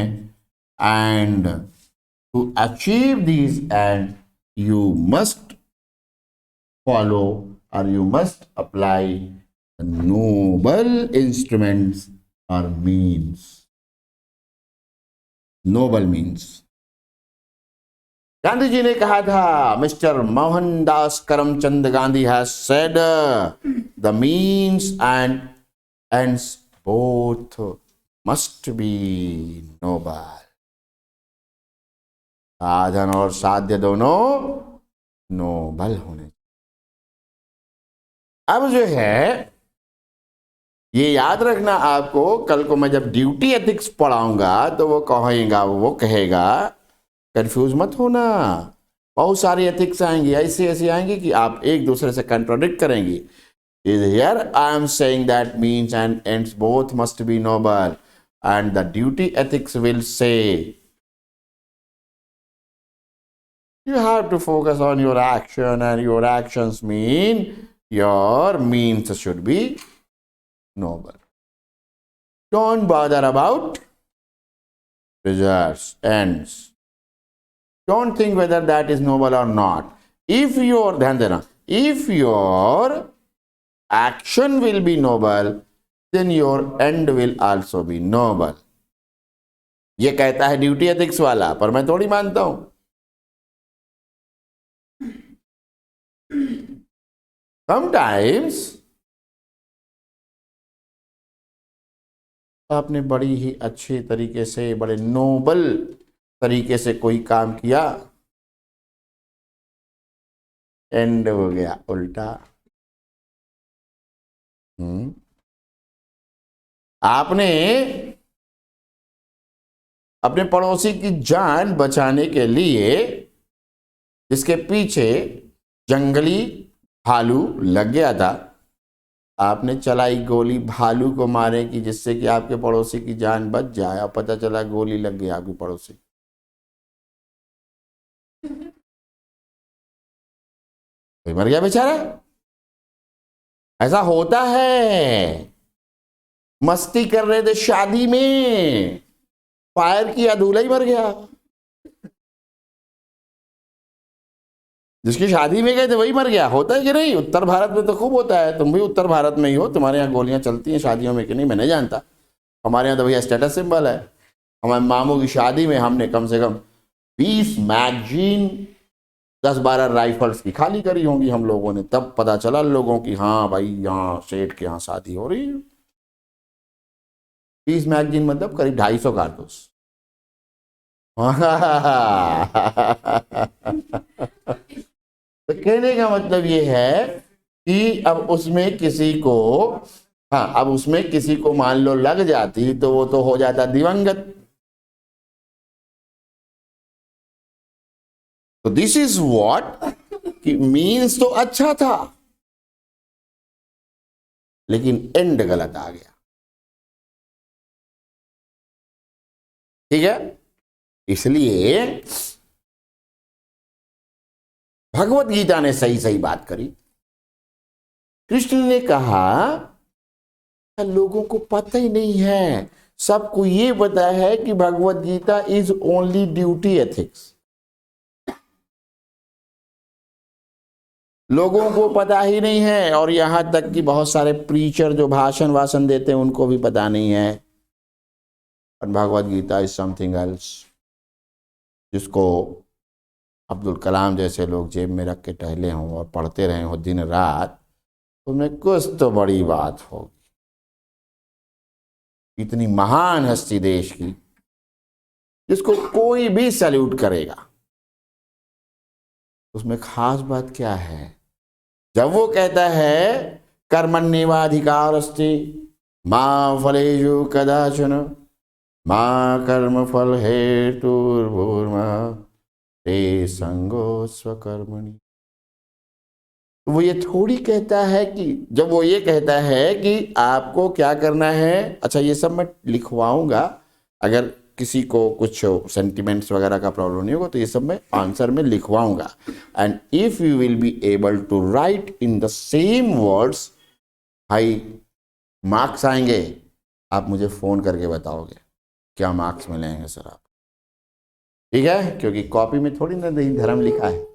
End to achieve this end you must follow or you must apply the noble instruments or means. Noble means. Gandhi ji ने कहा था, mister Mohandas Karamchand Gandhi has said the means and ends both must be noble. साधन और साध्य दोनों नोबल होने। अब जो है ये याद रखना आपको, कल को मैं जब ड्यूटी एथिक्स पढ़ाऊंगा तो वो कहेगा कंफ्यूज मत होना, बहुत सारी एथिक्स आएंगी, ऐसी ऐसी आएंगी कि आप एक दूसरे से कंट्रोडिक्ट करेंगी। Here I am saying that means and ends both must be noble, and the duty ethics will say you have to focus on your action, and your actions mean your means should be noble. Don't bother about results, ends. Don't think whether that is noble or not. If your action will be noble, then your end will also be noble. ये कहता है ड्यूटी एथिक्स वाला, पर मैं थोड़ी मानता हूं। Sometimes आपने बड़ी ही अच्छे तरीके से, बड़े नोबल तरीके से कोई काम किया, एंड हो गया उल्टा। आपने अपने पड़ोसी की जान बचाने के लिए, जिसके पीछे जंगली भालू लग गया था, आपने चलाई गोली भालू को मारने की, जिससे कि आपके पड़ोसी की जान बच जाए, और पता चला गोली लग गई आपके पड़ोसी। कोई मर गया बेचारा। ऐसा होता है। मस्ती कर रहे थे शादी में, फायर किया, दूल्हा ही मर गया। जिसकी शादी में गए थे वही मर गया। होता है कि नहीं? उत्तर भारत में तो खूब होता है। तुम भी उत्तर भारत में ही हो, तुम्हारे यहाँ गोलियां चलती हैं शादियों में कि नहीं मैं नहीं जानता। हमारे यहाँ तो भैया स्टेटस सिंबल है। हमारे मामू की शादी में हमने कम से कम 20 मैगजीन, 10-12 राइफल्स की खाली करी होंगी हम लोगों ने। तब पता चला लोगों की, हाँ भाई यहाँ सेठ के यहाँ शादी हो रही है। 20 मैगजीन मतलब करीब 250 कारतूस। तो कहने का मतलब ये है कि अब उसमें किसी को, हाँ अब उसमें किसी को मान लो लग जाती तो वो तो हो जाता दिवंगत। तो दिस इज व्हाट कि मीन्स तो अच्छा था, लेकिन एंड गलत आ गया। ठीक है, इसलिए भगवत गीता ने सही सही बात करी। कृष्ण ने कहा लोगों को पता ही नहीं है, सबको ये पता है कि Bhagavad Gita is only duty ethics. लोगों को पता ही नहीं है, और यहां तक कि बहुत सारे प्रीचर जो भाषण देते हैं उनको भी पता नहीं है। और भगवत गीता इज समथिंग एल्स, जिसको अब्दुल कलाम जैसे लोग जेब में रख के टहले हों और पढ़ते रहे हो दिन रात, उनमें कुछ तो बड़ी बात होगी। इतनी महान हस्ती देश की, जिसको कोई भी सैल्यूट करेगा, उसमें खास बात क्या है? जब वो कहता है कर्मण्येवाधिकारस्ते मा फलेषु कदाचन मा कर्म फल हेतुर्भूर्मा ते संगो स्वकर्मणि, तो वो ये थोड़ी कहता है कि, जब वो ये कहता है कि आपको क्या करना है, अच्छा ये सब मैं लिखवाऊंगा, अगर किसी को कुछ सेंटिमेंट्स वगैरह का प्रॉब्लम नहीं होगा तो ये सब मैं आंसर में लिखवाऊंगा। And if you will be able to write in the same words, high marks आएंगे। आप मुझे फोन करके बताओगे क्या मार्क्स मिलेंगे सर आप, ठीक है? क्योंकि कॉपी में थोड़ी ना धर्म लिखा है,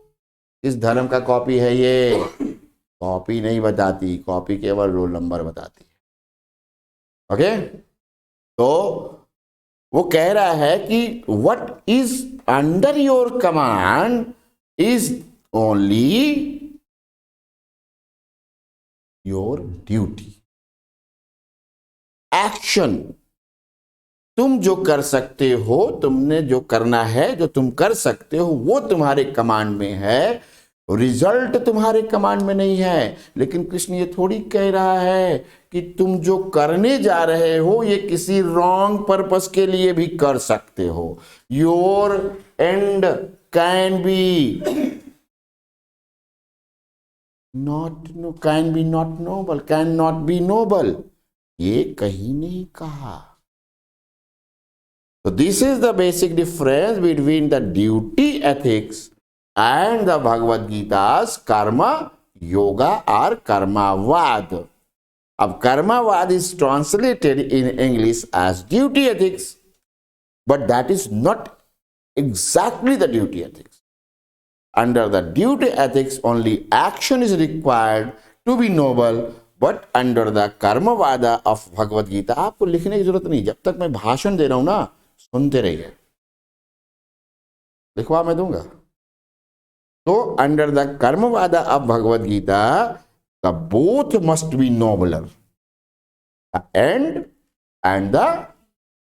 इस धर्म का कॉपी है ये, कॉपी नहीं बताती, कॉपी केवल रोल नंबर बताती है। ओके, तो वो कह रहा है कि what is under your command is only your duty, action. तुम जो कर सकते हो, तुमने जो करना है, जो तुम कर सकते हो वो तुम्हारे कमांड में है, रिजल्ट तुम्हारे कमांड में नहीं है। लेकिन कृष्ण ये थोड़ी कह रहा है कि तुम जो करने जा रहे हो ये किसी रॉन्ग पर्पस के लिए भी कर सकते हो। Your end can be not noble, can not be noble, ये कहीं नहीं कहा। So this is the basic difference between the duty ethics and the Bhagavad Gita's karma yoga or karmavad. अब karmavad is translated in English as duty ethics, but that is not exactly the duty ethics. Under the duty ethics, only action is required to be noble. But under the karmavada of Bhagavad Gita, आपको लिखने की जरूरत नहीं, जब तक मैं भाषण दे रहा हूं ना सुनते रहिए, लिखवा मैं दूंगा। तो under the karmavada of Bhagavad Gita the both must be nobler, the end and the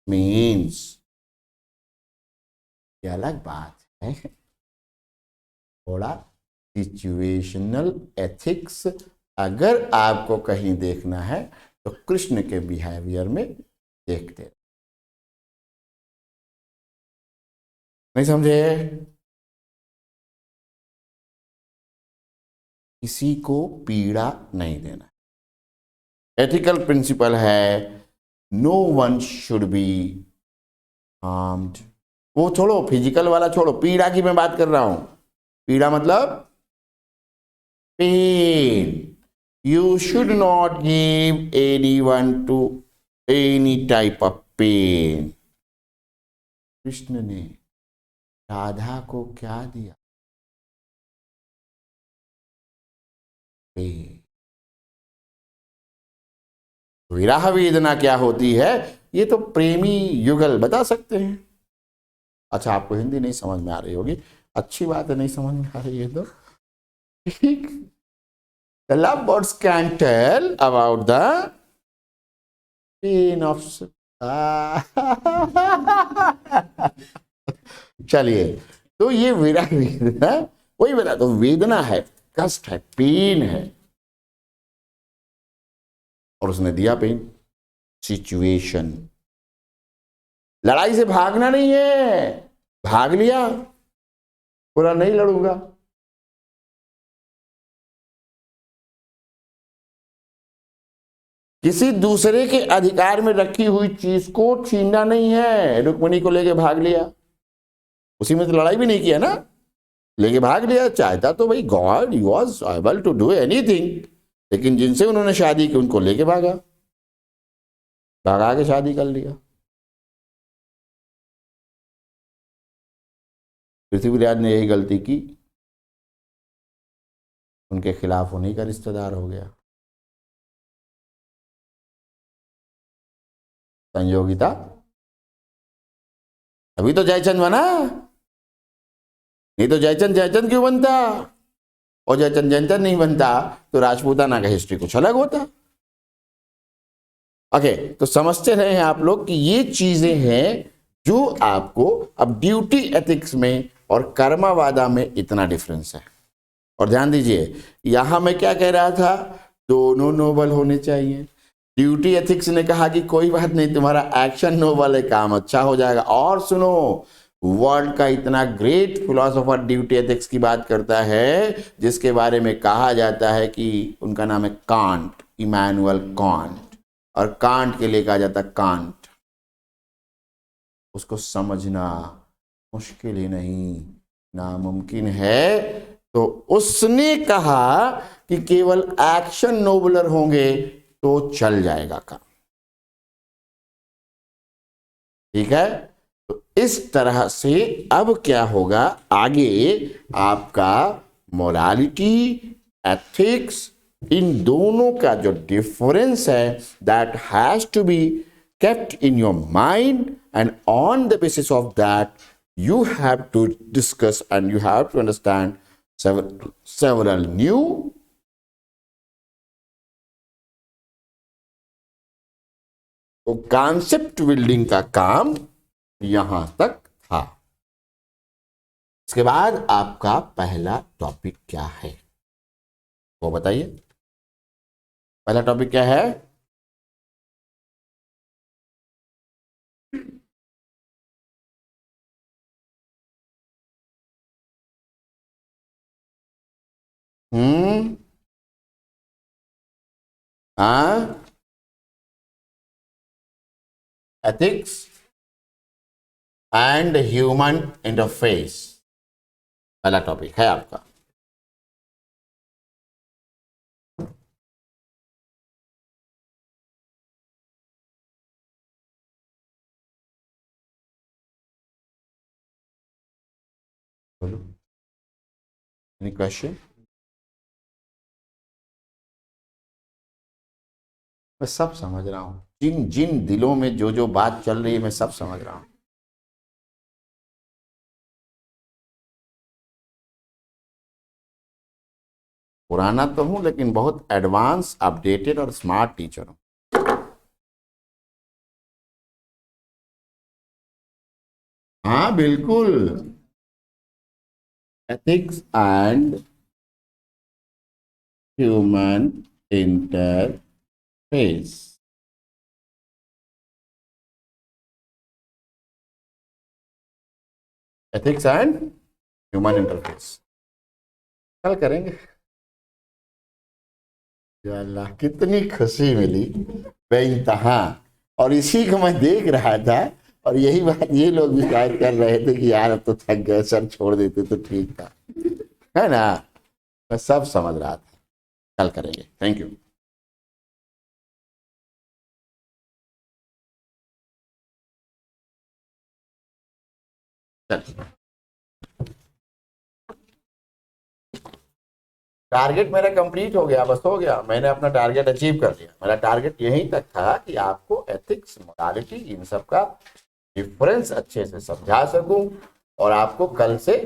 means. ये अलग बात है, थोड़ा सिचुएशनल एथिक्स अगर आपको कहीं देखना है तो कृष्ण के बिहेवियर में देखते। नहीं समझे? किसी को पीड़ा नहीं देना, एथिकल प्रिंसिपल है, no one should be harmed. वो छोड़ो, फिजिकल वाला छोड़ो, पीड़ा की मैं बात कर रहा हूं। पीड़ा मतलब pen. You should not give anyone to any type of pain. Krishna ने राधा को क्या दिया? पेन। विरह वेदना क्या होती है ये तो प्रेमी युगल बता सकते हैं। अच्छा, आपको हिंदी नहीं समझ में आ रही होगी, अच्छी बात है, नहीं समझ में आ रही है तो ठीक। The lovebirds can tell about the pain of चलिए, तो ये विरह वेदना, वही बता दो, वेदना है, कष्ट है, पेन है, और उसने दिया पेन। सिचुएशन, लड़ाई से भागना नहीं है, भाग लिया, बोला नहीं लड़ूंगा। किसी दूसरे के अधिकार में रखी हुई चीज को छीनना नहीं है। रुक्मिणी को लेके भाग लिया, उसी में तो लड़ाई भी नहीं किया ना, लेके भाग लिया। चाहता तो भाई God was able to do anything, लेकिन जिनसे उन्होंने शादी की उनको लेके भागा, भगा के शादी कर लिया। पृथ्वीराज ने यही गलती की, उनके खिलाफ उन्हीं का रिश्तेदार हो गया। संयोगिता, अभी तो जयचंद बना, नहीं तो जयचंद जयचंद क्यों बनता, और जयचंद जयचंद नहीं बनता तो राजपूताना का हिस्ट्री कुछ अलग होता। ओके, तो समझते रहे हैं आप लोग कि ये चीजें हैं जो आपको, अब ड्यूटी एथिक्स में और कर्मवादा में इतना डिफरेंस है। और ध्यान दीजिए, यहां मैं क्या कह रहा था, दोनों नोबल होने चाहिए। ड्यूटी एथिक्स ने कहा कि कोई बात नहीं, तुम्हारा एक्शन नोबल है, काम अच्छा हो जाएगा। और सुनो, वर्ल्ड का इतना ग्रेट फिलोसोफर ड्यूटी एथिक्स की बात करता है, जिसके बारे में कहा जाता है कि उनका नाम है कांट, इमैनुअल कांट, और कांट के लिए कहा जाता है कांट। उसको समझना मुश्किल ही नहीं, नामुमकिन है। तो उसने कहा कि केवल एक्शन नोबलर होंगे तो चल जाएगा काम, ठीक है। तो इस तरह से अब क्या होगा आगे, आपका मोरालिटी, एथिक्स, इन दोनों का जो डिफरेंस है, that has to be kept in your mind, and on the basis of that you have to discuss and you have to understand several new concept building का काम यहां तक था। इसके बाद आपका पहला टॉपिक क्या है वो बताइए। पहला टॉपिक क्या है? एथिक्स एंड ह्यूमन इंटरफेस पहला टॉपिक है आपका। बोलो, एनी क्वेश्चन? मैं सब समझ रहा हूं, जिन जिन दिलों में जो जो बात चल रही है मैं सब समझ रहा हूं। पुराना तो हूं लेकिन बहुत एडवांस, अपडेटेड और स्मार्ट टीचर हूं। हाँ बिल्कुल, ethics and human interface. Ethics and human interface कल करेंगे। या अल्लाह, कितनी खुशी मिली बेइंतहा, और इसी को मैं देख रहा था। और यही बात ये लोग भी शायद कर रहे थे कि यार अब तो थक गए, सर छोड़ देते तो ठीक था, है ना। मैं सब समझ रहा था, कल करेंगे। Thank you. चलिए, टारगेट मेरा कंप्लीट हो गया, बस हो गया, मैंने अपना टारगेट अचीव कर लिया। मेरा टारगेट यहीं तक था कि आपको एथिक्स, मोरालिटी, इन सब का डिफरेंस अच्छे से समझा सकूं और आपको कल से